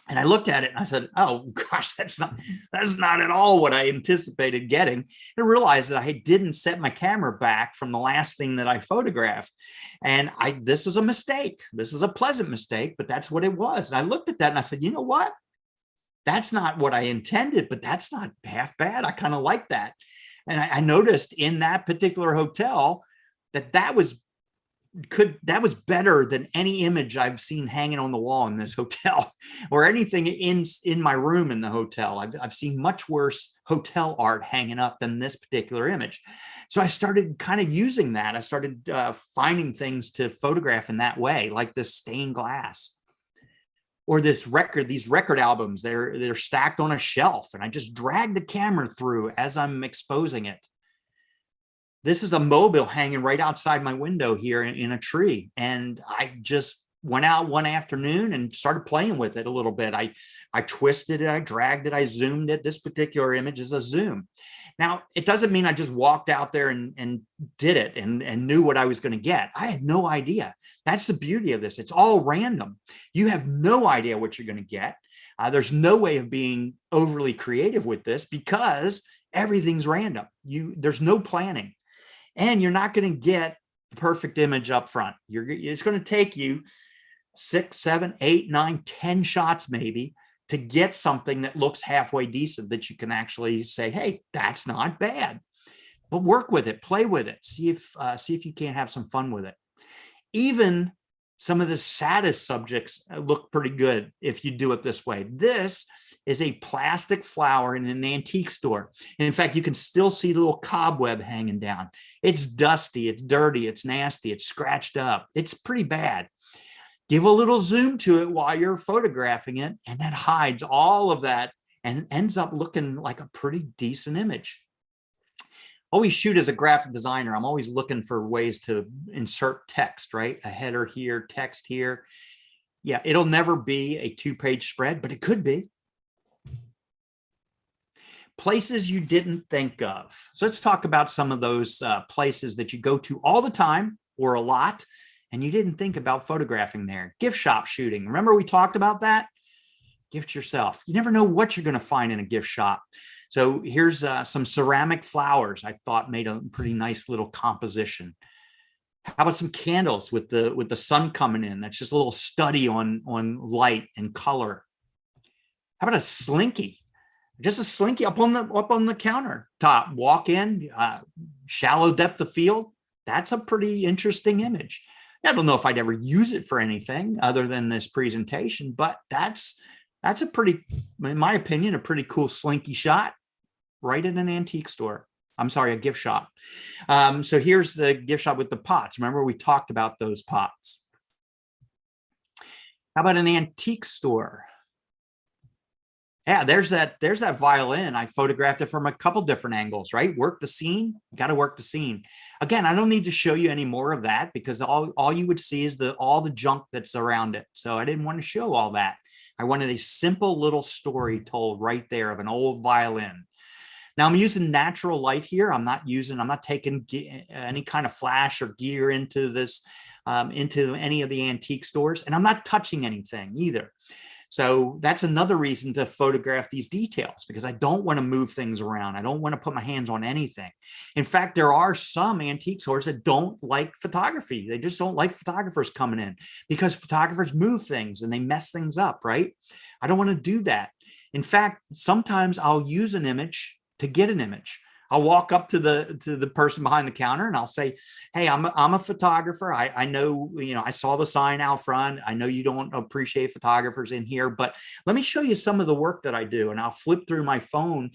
And I looked at it and I said, oh gosh, that's not at all what I anticipated getting. And I realized that I didn't set my camera back from the last thing that I photographed. And this was a mistake. This is a pleasant mistake, but that's what it was. And I looked at that and I said, you know what? That's not what I intended, but that's not half bad. I kind of like that. And I noticed in that particular hotel that was better than any image I've seen hanging on the wall in this hotel or anything in my room in the hotel. I've seen much worse hotel art hanging up than this particular image. So I started kind of using that. I started finding things to photograph in that way, like this stained glass or these record albums. They're stacked on a shelf and I just drag the camera through as I'm exposing it. This is a mobile hanging right outside my window here in a tree. And I just went out one afternoon and started playing with it a little bit. I twisted it, I dragged it, I zoomed it. This particular image is a zoom. Now, it doesn't mean I just walked out there and did it and knew what I was going to get. I had no idea. That's the beauty of this. It's all random. You have no idea what you're going to get. There's no way of being overly creative with this because everything's random. There's no planning. And you're not going to get the perfect image up front. It's going to take you 6, 7, 8, 9, 10 shots maybe to get something that looks halfway decent that you can actually say, hey, that's not bad. But work with it, play with it, see if you can't have some fun with it. Even some of the saddest subjects look pretty good if you do it this way. This is a plastic flower in an antique store. And in fact, you can still see the little cobweb hanging down. It's dusty, it's dirty, it's nasty, it's scratched up. It's pretty bad. Give a little zoom to it while you're photographing it, and that hides all of that and ends up looking like a pretty decent image. Always shoot as a graphic designer. I'm always looking for ways to insert text, right? A header here, text here. Yeah, it'll never be a 2-page spread, but it could be. Places you didn't think of. So let's talk about some of those places that you go to all the time or a lot, and you didn't think about photographing there. Gift shop shooting. Remember we talked about that? Gift yourself. You never know what you're going to find in a gift shop. So here's some ceramic flowers I thought made a pretty nice little composition. How about some candles with the sun coming in? That's just a little study on light and color. How about a slinky? Just a slinky up on the countertop. Walk in, shallow depth of field. That's a pretty interesting image. I don't know if I'd ever use it for anything other than this presentation, but that's a pretty, in my opinion, a pretty cool slinky shot right in an antique store. I'm sorry, a gift shop. So here's the gift shop with the pots. Remember we talked about those pots. How about an antique store? Yeah, there's that violin. I photographed it from a couple different angles, right? Work the scene, got to work the scene. Again, I don't need to show you any more of that because all you would see is all the junk that's around it. So I didn't want to show all that. I wanted a simple little story told right there of an old violin. Now I'm using natural light here. I'm not taking any kind of flash or gear into this, into any of the antique stores, and I'm not touching anything either. So that's another reason to photograph these details because I don't want to move things around. I don't want to put my hands on anything. In fact, there are some antique stores that don't like photography. They just don't like photographers coming in because photographers move things and they mess things up, right? I don't want to do that. In fact, sometimes I'll use an image to get an image. I'll walk up to the person behind the counter and I'll say, hey, I'm a photographer. I know, I saw the sign out front. I know you don't appreciate photographers in here, but let me show you some of the work that I do. And I'll flip through my phone,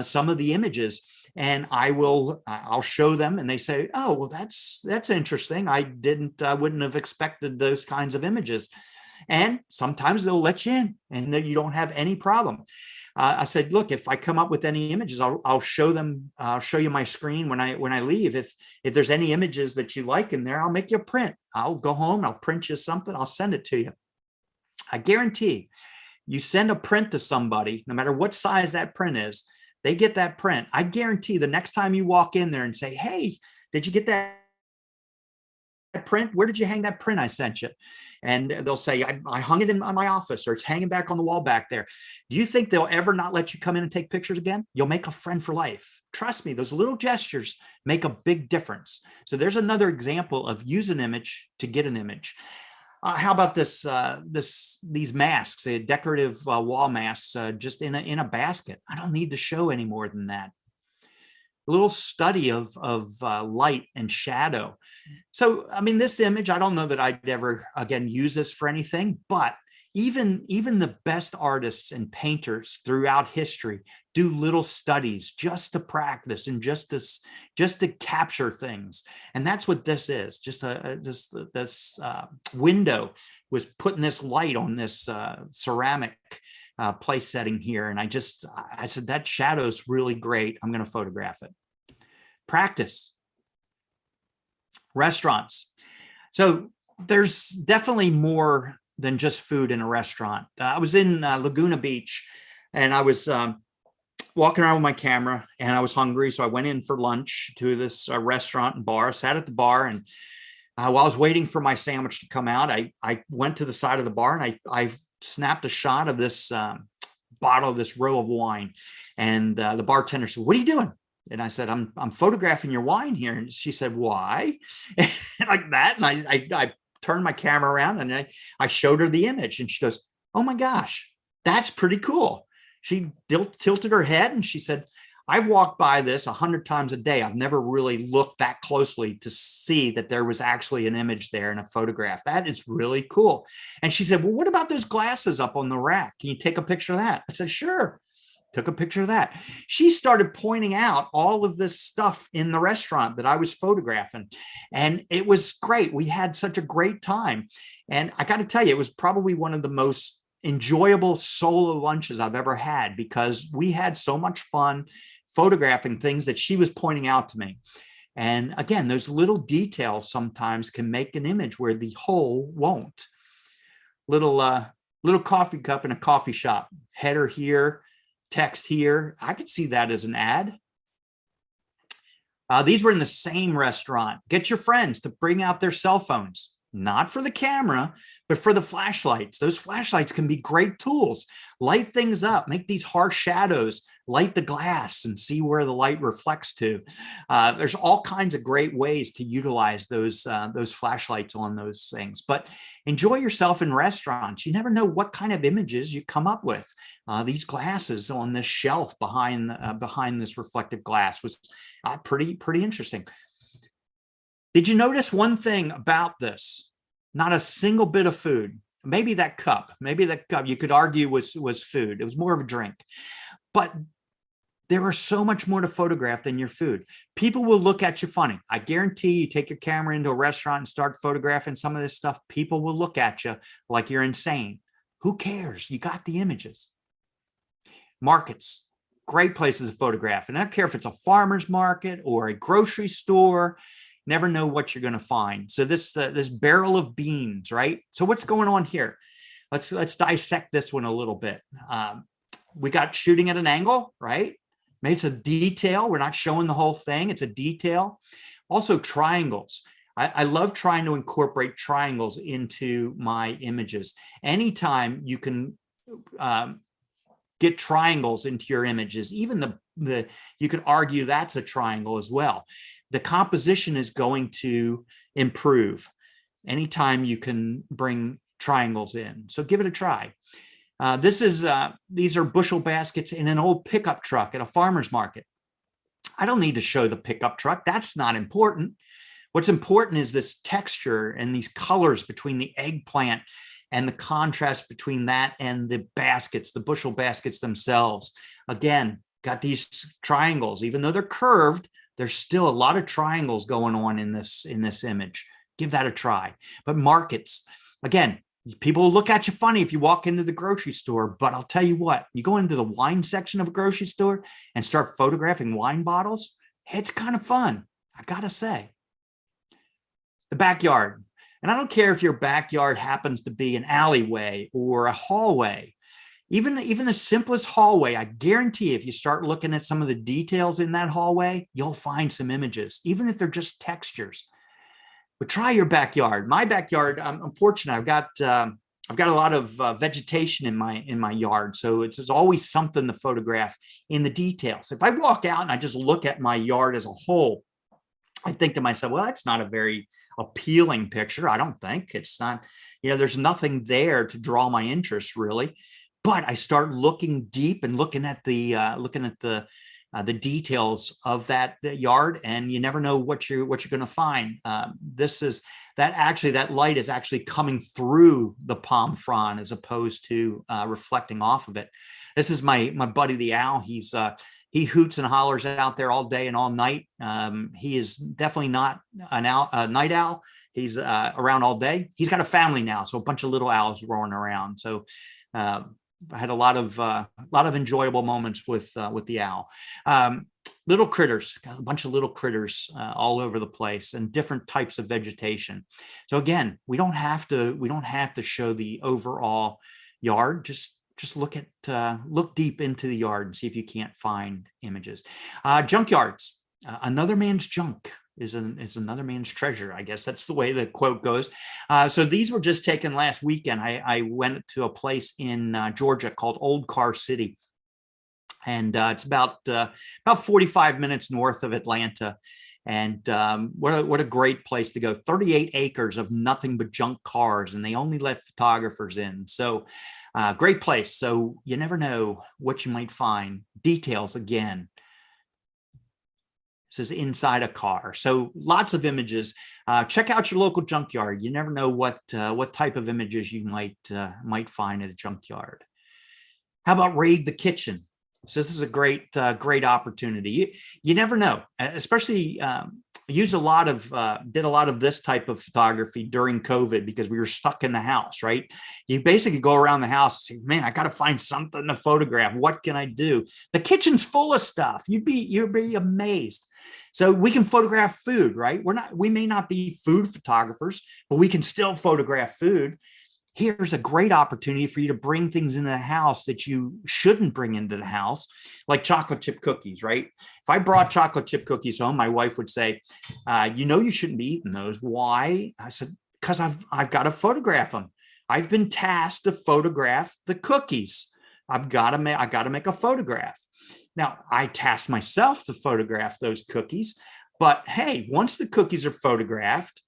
some of the images, and I'll show them and they say, oh, well, that's interesting. I wouldn't have expected those kinds of images. And sometimes they'll let you in and you don't have any problem. I said, look, if I come up with any images, I'll show them. I'll show you my screen when I leave. If there's any images that you like in there, I'll make you a print. I'll go home, I'll print you something, I'll send it to you. I guarantee you send a print to somebody, no matter what size that print is, they get that print. I guarantee the next time you walk in there and say, hey, did you get that print? Where did you hang that print I sent you? And they'll say, I hung it in my office, or it's hanging back on the wall back there. Do you think they'll ever not let you come in and take pictures again? You'll make a friend for life. Trust me, those little gestures make a big difference. So there's another example of use an image to get an image. How about this? These masks, decorative wall masks, just in a basket. I don't need to show any more than that. A little study of light and shadow. So, I mean, this image, I don't know that I'd ever, again, use this for anything, but even the best artists and painters throughout history do little studies just to practice and just to capture things. And that's what this is. This window was putting this light on this ceramic place setting here. And I said, that shadow's really great. I'm going to photograph it. Practice. Restaurants. So there's definitely more than just food in a restaurant. I was in Laguna Beach, and I was walking around with my camera, and I was hungry. So I went in for lunch to this restaurant and bar, sat at the bar, and while I was waiting for my sandwich to come out, I went to the side of the bar, and I snapped a shot of this bottle of this row of wine. And the bartender said, "What are you doing?" And I said, I'm photographing your wine here. And she said, "Why?" Like that. And I turned my camera around, and I showed her the image, and she goes, "Oh my gosh, that's pretty cool." She tilted her head, and she said, "I've walked by this 100 times a day. I've never really looked that closely to see that there was actually an image there in a photograph. That is really cool." And she said, "Well, what about those glasses up on the rack? Can you take a picture of that?" I said, "Sure." Took a picture of that. She started pointing out all of this stuff in the restaurant that I was photographing. And it was great. We had such a great time. And I got to tell you, it was probably one of the most enjoyable solo lunches I've ever had, because we had so much fun photographing things that she was pointing out to me. And again, those little details sometimes can make an image where the whole won't. Little coffee cup in a coffee shop, header here, text here. I could see that as an ad. These were in the same restaurant. Get your friends to bring out their cell phones, not for the camera, but for the flashlights. Those flashlights can be great tools. Light things up, make these harsh shadows, light the glass and see where the light reflects to. There's all kinds of great ways to utilize those flashlights on those things. But enjoy yourself in restaurants. You never know what kind of images you come up with. These glasses on this shelf behind this reflective glass was pretty interesting. Did you notice one thing about this? Not a single bit of food. Maybe that cup you could argue was food. It was more of a drink. But there is so much more to photograph than your food. People will look at you funny. I guarantee you take your camera into a restaurant and start photographing some of this stuff, people will look at you like you're insane. Who cares? You got the images. Markets, great places to photograph. And I don't care if it's a farmer's market or a grocery store. Never know what you're going to find. So this barrel of beans, right? So what's going on here? Let's dissect this one a little bit. We got shooting at an angle, right? Maybe it's a detail. We're not showing the whole thing. It's a detail. Also triangles. I love trying to incorporate triangles into my images. Anytime you can get triangles into your images, even you could argue that's a triangle as well. The composition is going to improve anytime you can bring triangles in. So give it a try. These are bushel baskets in an old pickup truck at a farmer's market. I don't need to show the pickup truck. That's not important. What's important is this texture and these colors between the eggplant and the contrast between that and the baskets, the bushel baskets themselves. Again, got these triangles, even though they're curved, there's still a lot of triangles going on in this image. Give that a try. But markets, again, people will look at you funny if you walk into the grocery store, but I'll tell you what, you go into the wine section of a grocery store and start photographing wine bottles, it's kind of fun, I gotta say. The backyard. And I don't care if your backyard happens to be an alleyway or a hallway. Even the simplest hallway, I guarantee if you start looking at some of the details in that hallway, you'll find some images, even if they're just textures. But try your backyard. My backyard, I'm fortunate. I've got a lot of vegetation in my yard, so it's always something to photograph in the details. If I walk out and I just look at my yard as a whole, I think to myself, well, that's not a very appealing picture. I don't think it's not. There's nothing there to draw my interest really. But I start looking deep and looking at the details of that yard, and you never know what you're going to find. That light is actually coming through the palm frond as opposed to reflecting off of it. This is my buddy the owl. He hoots and hollers out there all day and all night. He is definitely not a night owl. He's around all day. He's got a family now, so a bunch of little owls roaring around. So I had a lot of enjoyable moments with the owl. Little critters, got a bunch of little critters all over the place, and different types of vegetation. So again, we don't have to show the overall yard. Just look deep into the yard and see if you can't find images. Junkyards, another man's junk is another man's treasure. I guess that's the way the quote goes. So these were just taken last weekend. I went to a place in Georgia called Old Car City, and it's about 45 minutes north of Atlanta. And what a great place to go. 38 acres of nothing but junk cars, and they only let photographers in. So great place. So you never know what you might find. Details again. This is inside a car. So lots of images. Check out your local junkyard. You never know what type of images you might find at a junkyard. How about raid the kitchen? So this is a great opportunity. You never know, especially did a lot of this type of photography during COVID because we were stuck in the house, right? You basically go around the house and say, man, I got to find something to photograph. What can I do? The kitchen's full of stuff. You'd be amazed. So we can photograph food, right? We may not be food photographers, but we can still photograph food. Here's a great opportunity for you to bring things into the house that you shouldn't bring into the house, like chocolate chip cookies, right? If I brought chocolate chip cookies home, my wife would say, you shouldn't be eating those. Why? I said, because I've got to photograph them. I've been tasked to photograph the cookies. I got to make a photograph. Now, I tasked myself to photograph those cookies, but hey, once the cookies are photographed,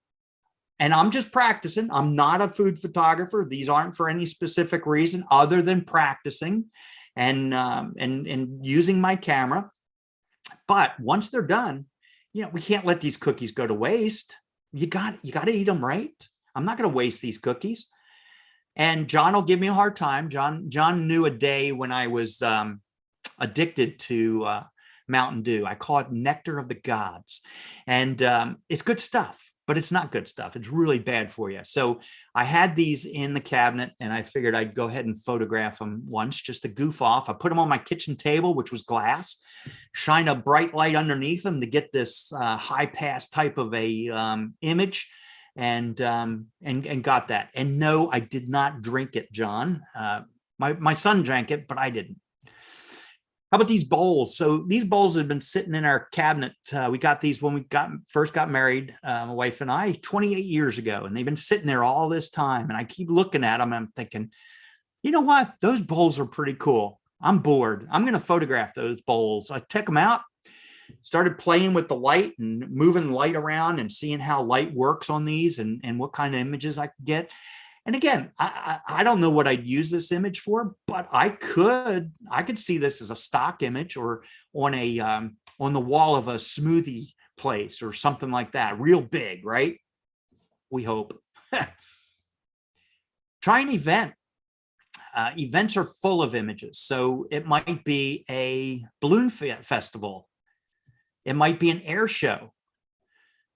and I'm just practicing. I'm not a food photographer. These aren't for any specific reason other than practicing and using my camera. But once they're done, we can't let these cookies go to waste. You got to eat them, right? I'm not going to waste these cookies. And John will give me a hard time. John knew a day when I was addicted to Mountain Dew. I call it nectar of the gods, and it's good stuff. But it's not good stuff. It's really bad for you. So I had these in the cabinet, and I figured I'd go ahead and photograph them once just to goof off. I put them on my kitchen table, which was glass, shine a bright light underneath them to get this high pass type of a image, and got that. And no, I did not drink it, John. My son drank it, but I didn't. How about these bowls? So these bowls have been sitting in our cabinet. We got these when we first got married, my wife and I, 28 years ago, and they've been sitting there all this time. And I keep looking at them. And I'm thinking, you know what? Those bowls are pretty cool. I'm bored. I'm going to photograph those bowls. I took them out, started playing with the light and moving light around and seeing how light works on these and what kind of images I could get. And again, I don't know what I'd use this image for, but I could see this as a stock image or on the wall of a smoothie place or something like that, real big, right? We hope. Try an event. Events are full of images. So it might be a balloon festival. It might be an air show.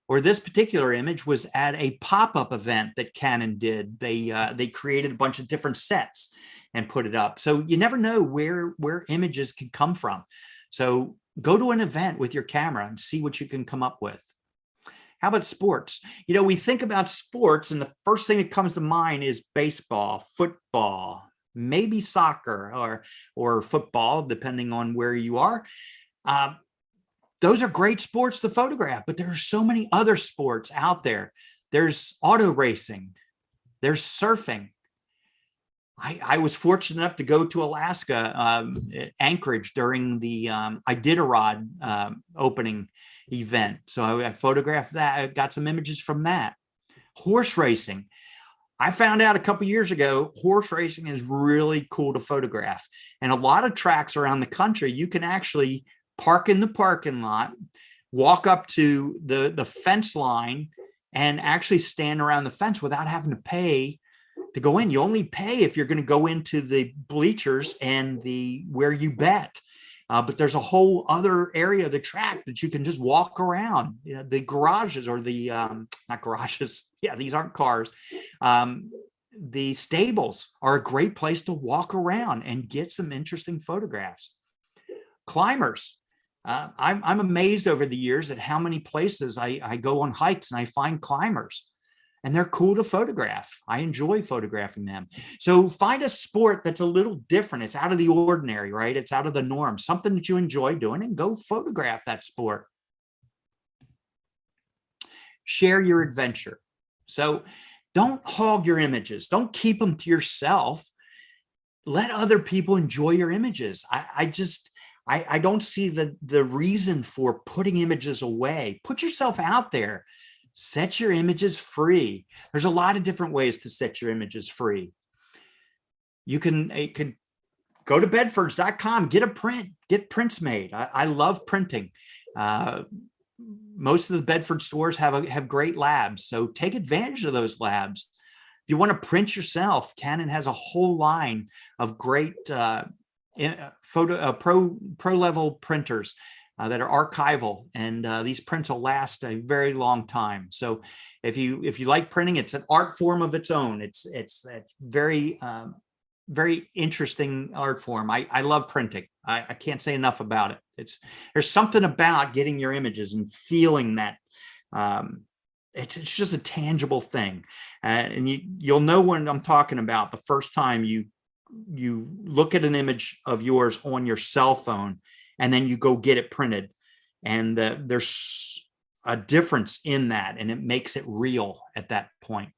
Or this particular image was at a pop-up event that Canon did. They created a bunch of different sets and put it up. So you never know where images can come from. So go to an event with your camera and see what you can come up with. How about sports? We think about sports and the first thing that comes to mind is baseball, football, maybe soccer or football, depending on where you are. Those are great sports to photograph, but there are so many other sports out there There's auto racing. There's surfing. I was fortunate enough to go to Alaska, Anchorage, during the Iditarod opening event. So I photographed that. I got some images from that. Horse racing. I found out a couple years ago, horse racing is really cool to photograph. And a lot of tracks around the country, you can actually park in the parking lot, walk up to the fence line, and actually stand around the fence without having to pay to go in. You only pay if you're going to go into the bleachers and where you bet. But there's a whole other area of the track that you can just walk around. The garages, or the not garages. Yeah, these aren't cars. The stables are a great place to walk around and get some interesting photographs. Climbers. I'm amazed over the years at how many places I go on hikes and I find climbers. And they're cool to photograph. I enjoy photographing them. So find a sport that's a little different. It's out of the ordinary, right? It's out of the norm, something that you enjoy doing, and go photograph that sport. Share your adventure. So don't hog your images. Don't keep them to yourself. Let other people enjoy your images. I don't see the reason for putting images away. Put yourself out there. Set your images free. There's a lot of different ways to set your images free. You could go to bedfords.com, get a print, get prints made. I love printing. Most of the Bedford stores have great labs, so take advantage of those labs. If you want to print yourself, Canon has a whole line of great pro level printers that are archival, and these prints will last a very long time. So if you like printing, it's an art form of its own. It's very interesting art form. I love printing. I can't say enough about it. There's something about getting your images and feeling that it's just a tangible thing, and you'll know what I'm talking about the first time you look at an image of yours on your cell phone, and then you go get it printed, and there's a difference in that, and it makes it real at that point.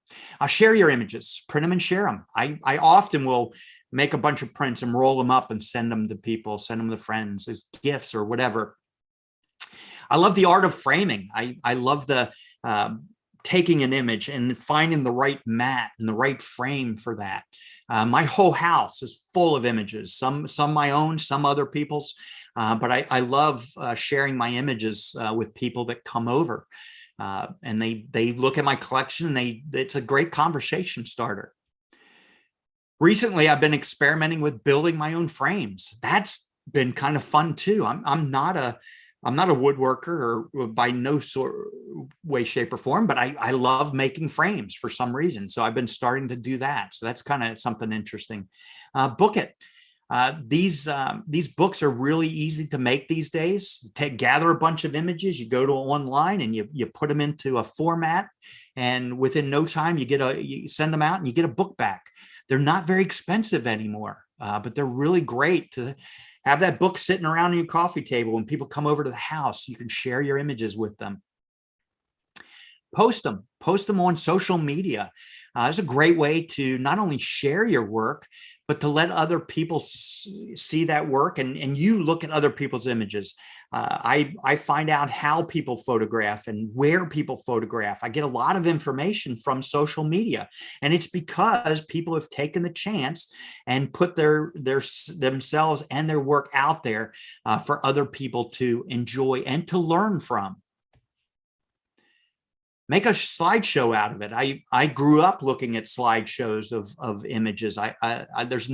Share your images, print them and share them. I often will make a bunch of prints and roll them up and send them to people, send them to friends as gifts or whatever. I love the art of framing. I love the taking an image and finding the right mat and the right frame for that. My whole house is full of images, some my own, some other people's. But I love sharing my images with people that come over, and they look at my collection, and it's a great conversation starter. Recently, I've been experimenting with building my own frames. That's been kind of fun too. I'm not a woodworker, or by no sort way, shape, or form, but I love making frames for some reason. So I've been starting to do that. So that's kind of something interesting. Book it. These books are really easy to make these days. Gather a bunch of images, you go to online, and you put them into a format, and within no time you send them out and you get a book back. They're not very expensive anymore, but they're really great to have that book sitting around on your coffee table. When people come over to the house, you can share your images with them. Post them on social media. It's a great way to not only share your work, but to let other people see that work, and you look at other people's images. I find out how people photograph and where people photograph. I get a lot of information from social media, and it's because people have taken the chance and put themselves and their work out there for other people to enjoy and to learn from. Make a slideshow out of it. I grew up looking at slideshows of images. There's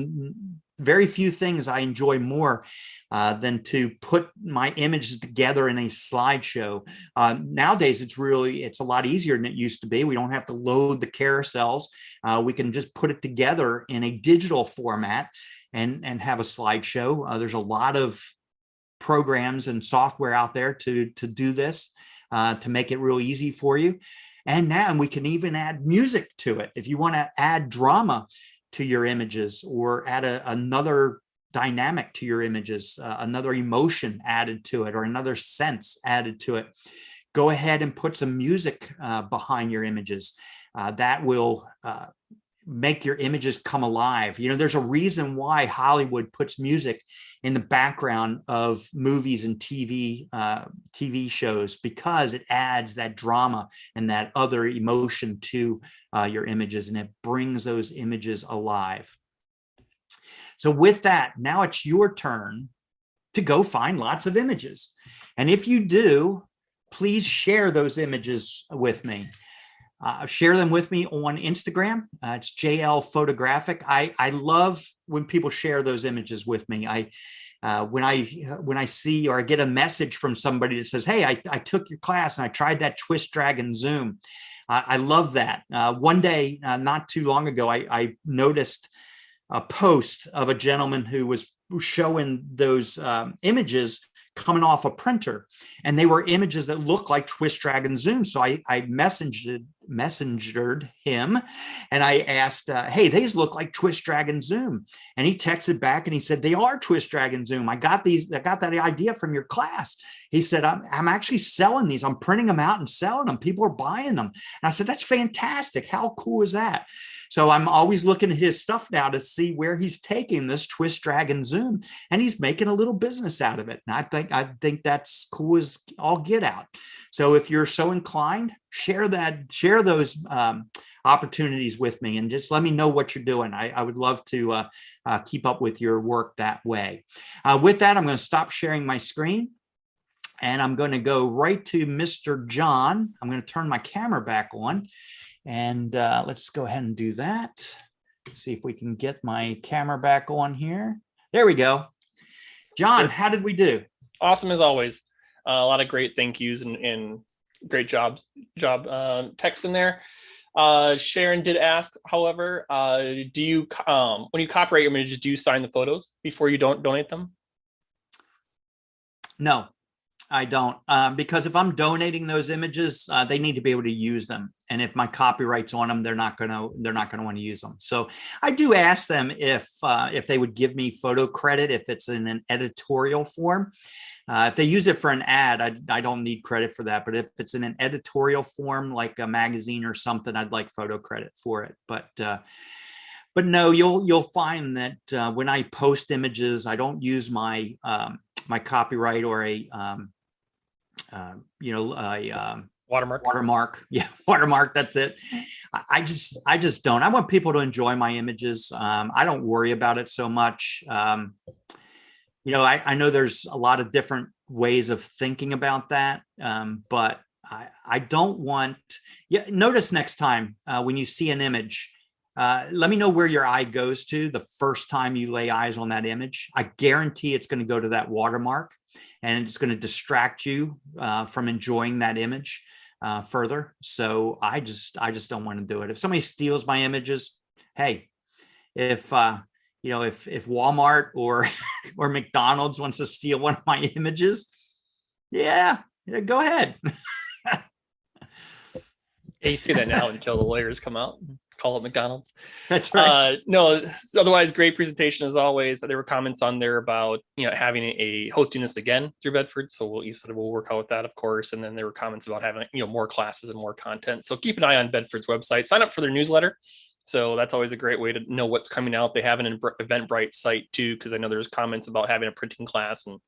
very few things I enjoy more than to put my images together in a slideshow. Nowadays, it's a lot easier than it used to be. We don't have to load the carousels. We can just put it together in a digital format and have a slideshow. There's a lot of programs and software out there to do this. To make it real easy for you. And now we can even add music to it. If you want to add drama to your images, or add another dynamic to your images, another emotion added to it, or another sense added to it, go ahead and put some music behind your images. That will make your images come alive. You know, there's a reason why Hollywood puts music in the background of movies and TV shows, because it adds that drama and that other emotion to your images, and it brings those images alive. So with that, now it's your turn to go find lots of images. And if you do, please share those images with me. Share them with me on Instagram. It's JL Photographic. I love when people share those images with me. When I see or I get a message from somebody that says, hey, I took your class and I tried that twist, drag, and zoom. I love that. One day, not too long ago, I noticed a post of a gentleman who was showing those images coming off a printer, and they were images that looked like twist, drag, and zoom. So I messengered him, and I asked, hey, these look like twist, drag, and zoom. And he texted back and he said, they are twist, drag, and zoom. I got that idea from your class. He said, I'm actually selling these. I'm printing them out and selling them. People are buying them. And I said, that's fantastic. How cool is that? So I'm always looking at his stuff now to see where he's taking this twist, drag, and zoom, and he's making a little business out of it. And I think that's cool as all get out. So if you're so inclined, share those opportunities with me, and just let me know what you're doing. I would love to keep up with your work that way. With that, I'm going to stop sharing my screen, and I'm going to go right to Mr. John. I'm going to turn my camera back on. And let's go ahead and do that. See if we can get my camera back on here. There we go. John, how did we do? Awesome as always. A lot of great thank yous and great job text in there. Sharon did ask, however, do you when you copyright your images, do you sign the photos before you don't donate them? No, I don't, because if I'm donating those images, they need to be able to use them. And if my copyright's on them, they're not gonna want to use them. So I do ask them if they would give me photo credit if it's in an editorial form. If they use it for an ad, I don't need credit for that. But if it's in an editorial form, like a magazine or something, I'd like photo credit for it. But no, you'll find that when I post images, I don't use my my copyright or a watermark. Yeah, watermark. That's it. I just don't. I want people to enjoy my images. I don't worry about it so much. I know there's a lot of different ways of thinking about that, but I don't want. Yeah. Notice next time when you see an image, let me know where your eye goes to the first time you lay eyes on that image. I guarantee it's going to go to that watermark, and it's going to distract you from enjoying that image further. So I just don't want to do it. If somebody steals my images, hey, if Walmart or McDonald's wants to steal one of my images, yeah, go ahead. Yeah, you see that now until the lawyers come out and call it McDonald's. That's right. No, otherwise, great presentation as always. There were comments on there about having a hosting this again through Bedford. So we'll work out with that, of course. And then there were comments about having more classes and more content. So keep an eye on Bedford's website. Sign up for their newsletter. So that's always a great way to know what's coming out. They have an Eventbrite site too, because I know there's comments about having a printing class, and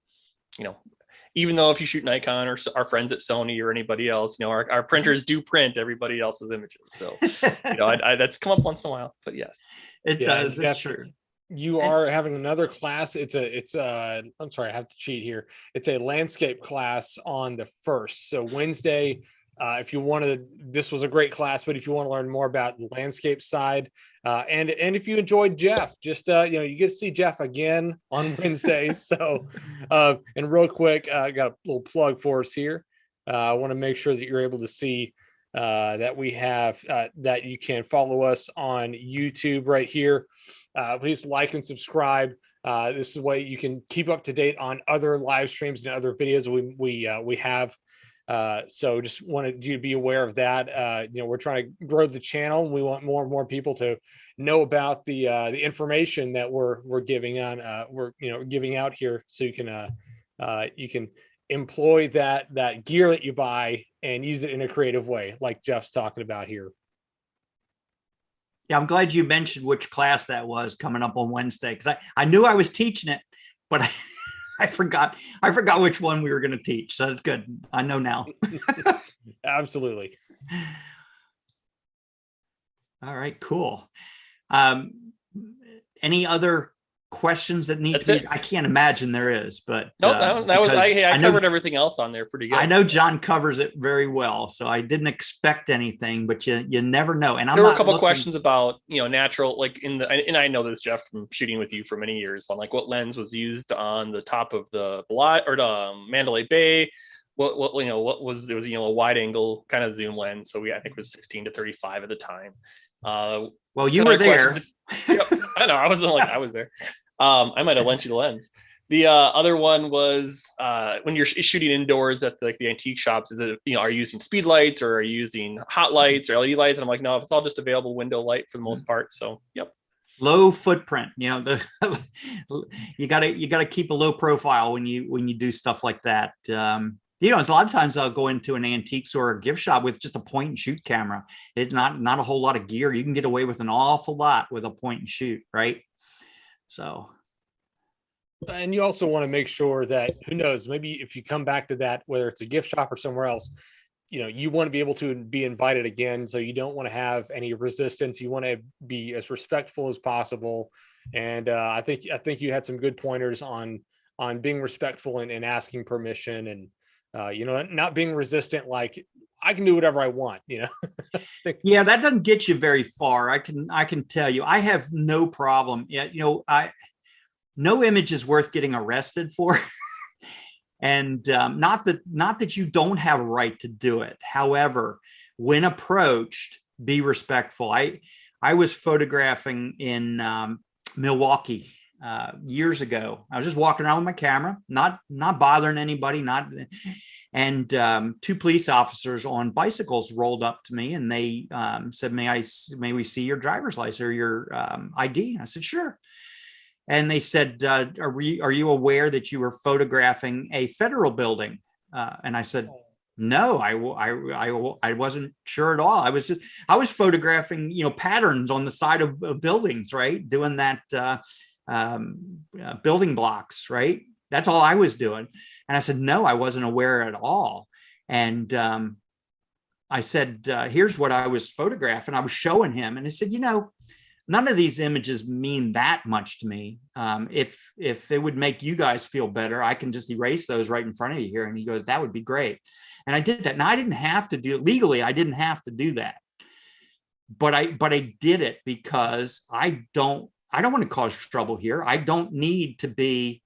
even though if you shoot Nikon or our friends at Sony or anybody else, our printers do print everybody else's images. So, that's come up once in a while, but yes, it does. That's true. You are having another class. I'm sorry, I have to cheat here. It's a landscape class on the 1st. So Wednesday, if you wanted, this was a great class, but if you want to learn more about the landscape side, and if you enjoyed Jeff, just you get to see Jeff again on Wednesday. So and real quick, I got a little plug for us here. I want to make sure that you're able to see that we have that you can follow us on YouTube right here. Please like and subscribe. This is a way you can keep up to date on other live streams and other videos we have. So just wanted you to be aware of that. We're trying to grow the channel. We want more and more people to know about the information that we're giving on. We're giving out here, so you can employ that gear that you buy and use it in a creative way, like Jeff's talking about here. Yeah, I'm glad you mentioned which class that was coming up on Wednesday, because I knew I was teaching it, but I forgot which one we were going to teach. So that's good. I know now. Absolutely. All right, cool. Any other questions that need That's to be? it. I can't imagine there is, but Nope, that was I know, covered everything else on there pretty good. I know John covers it very well, so I didn't expect anything, but you never know. And there were a couple questions about natural, like and I know this, Jeff, from shooting with you for many years, on like what lens was used on the top of the Mandalay Bay. What was there was a wide angle kind of zoom lens, so I think it was 16 to 35 at the time. Well, you were there. Yep, I know. I was there. I might have lent you the lens. The other one was when you're shooting indoors at the antique shops, is it, are you using speed lights or are you using hot lights or LED lights? And I'm like, no, it's all just available window light for the most part. So, yep. Low footprint, you gotta keep a low profile when you do stuff like that. It's a lot of times I'll go into an antique store or gift shop with just a point and shoot camera. It's not a whole lot of gear. You can get away with an awful lot with a point and shoot, right? So. And you also want to make sure that, who knows, maybe if you come back to that, whether it's a gift shop or somewhere else, you want to be able to be invited again. So you don't want to have any resistance. You want to be as respectful as possible. And I think you had some good pointers on being respectful and asking permission, and not being resistant, like I can do whatever I want, Yeah, that doesn't get you very far. I can tell you, I have no problem. No image is worth getting arrested for. And not that you don't have a right to do it. However, when approached, be respectful. I was photographing in Milwaukee years ago. I was just walking around with my camera, not bothering anybody, and two police officers on bicycles rolled up to me and they said, may we see your driver's license or your ID? I said, sure. And they said, are you aware that you were photographing a federal building? And I said, no, I wasn't sure at all. I was photographing, patterns on the side of buildings, right? Doing that building blocks, right? That's all I was doing. And I said, no, I wasn't aware at all. And I said, here's what I was photographing. I was showing him. And I said, none of these images mean that much to me. If it would make you guys feel better, I can just erase those right in front of you here. And he goes, that would be great. And I did that. Now I didn't have to do it legally. I didn't have to do that, but I did it because I don't want to cause trouble here. I don't need to be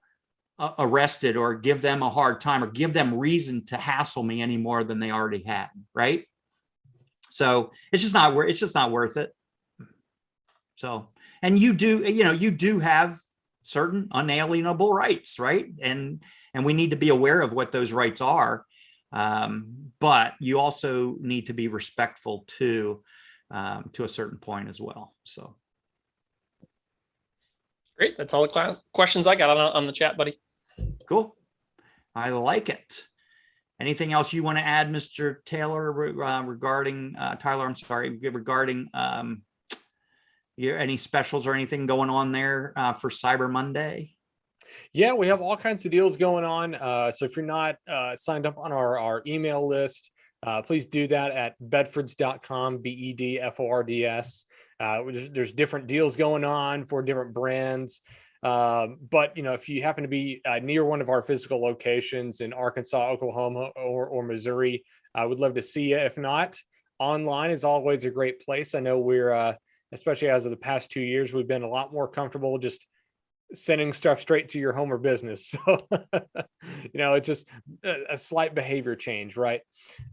arrested or give them a hard time or give them reason to hassle me any more than they already had. Right. So it's just not worth it. So, and you do have certain unalienable rights, right? And we need to be aware of what those rights are. But you also need to be respectful to a certain point as well. So. Great. That's all the questions I got on the chat, buddy. Cool. I like it. Anything else you want to add, Mr. Taylor, regarding Tyler? I'm sorry, regarding any specials or anything going on there for Cyber Monday? Yeah, we have all kinds of deals going on. So if you're not signed up on our email list, please do that at bedfords.com, BEDFORDS. There's different deals going on for different brands. But if you happen to be near one of our physical locations in Arkansas, Oklahoma, or Missouri, I would love to see you. If not, online is always a great place. I know we're especially as of the past 2 years, we've been a lot more comfortable just sending stuff straight to your home or business. So, it's just a slight behavior change, right?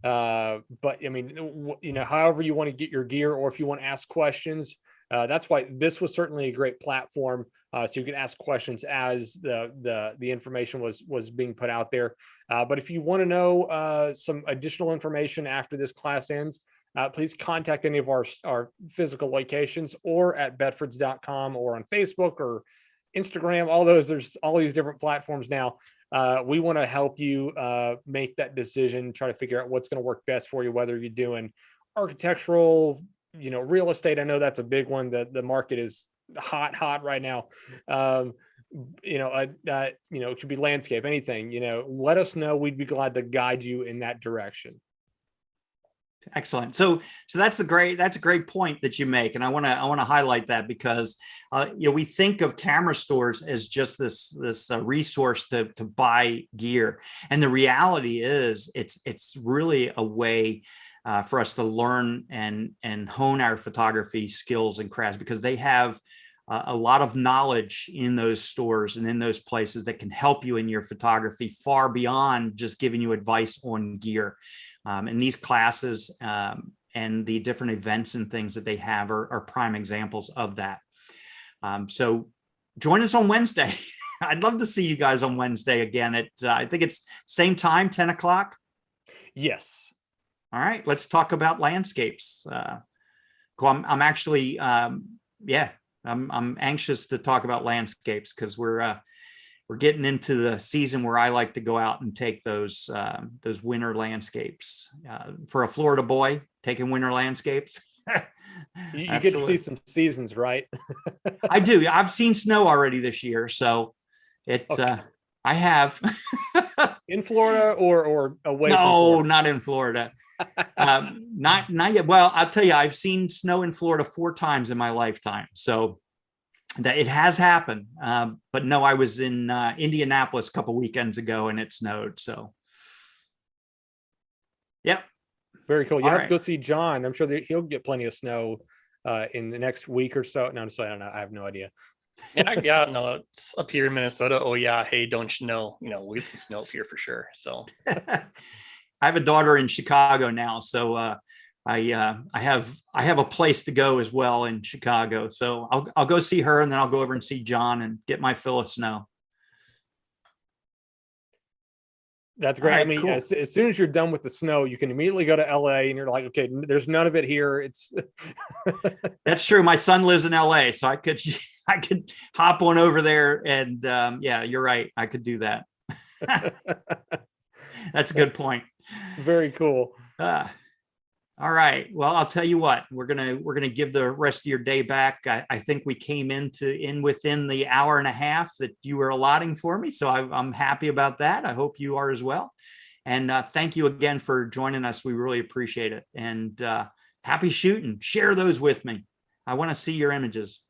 But I mean, however you want to get your gear, or if you want to ask questions, that's why this was certainly a great platform. So you can ask questions as the information was being put out there. But if you want to know some additional information after this class ends, please contact any of our physical locations, or at bedfords.com, or on Facebook or Instagram. There's all these different platforms now. We want to help you make that decision, try to figure out what's going to work best for you, whether you're doing architectural, real estate. I know that's a big one. The market is hot right now. It could be landscape, anything. Let us know. We'd be glad to guide you in that direction. Excellent. So that's a great point that you make, and I want to highlight that because we think of camera stores as just this resource to buy gear, and the reality is it's really a way for us to learn and hone our photography skills and crafts, because they have a lot of knowledge in those stores and in those places that can help you in your photography far beyond just giving you advice on gear. And these classes and the different events and things that they have are prime examples of that. So join us on Wednesday. I'd love to see you guys on Wednesday again at, I think it's same time, 10 o'clock. Yes. All right, let's talk about landscapes. Cool. I'm actually, I'm anxious to talk about landscapes because we're getting into the season where I like to go out and take those winter landscapes. For a Florida boy, taking winter landscapes. You get to see some seasons, right? I do. I've seen snow already this year, so okay. I have. In Florida or away? No, from Florida? Not in Florida. Not yet. Well, I'll tell you, I've seen snow in Florida 4 times in my lifetime, so that it has happened. But no, I was in Indianapolis a couple weekends ago and it snowed. So, yep. Very cool. You have to go see John. I'm sure that he'll get plenty of snow in the next week or so. No, I'm sorry, I don't know. I have no idea. Yeah, no, it's up here in Minnesota. Oh yeah, hey, don't you know? We'll get some snow up here for sure. So, I have a daughter in Chicago now, so I have a place to go as well in Chicago. So I'll go see her, and then I'll go over and see John and get my fill of snow. That's great. Right, I mean, cool. As soon as you're done with the snow, you can immediately go to LA and you're like, okay, there's none of it here. It's That's true. My son lives in LA, so I could hop on over there and yeah, you're right. I could do that. That's a good point. Very cool. All right. Well, I'll tell you what, we're gonna give the rest of your day back. I think we came in within the hour and a half that you were allotting for me, so I'm happy about that. I hope you are as well. And thank you again for joining us. We really appreciate it. And happy shooting. Share those with me. I want to see your images.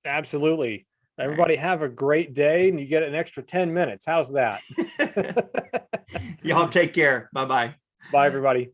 Absolutely. Everybody have a great day, and you get an extra 10 minutes. How's that? Y'all take care. Bye-bye. Bye, everybody.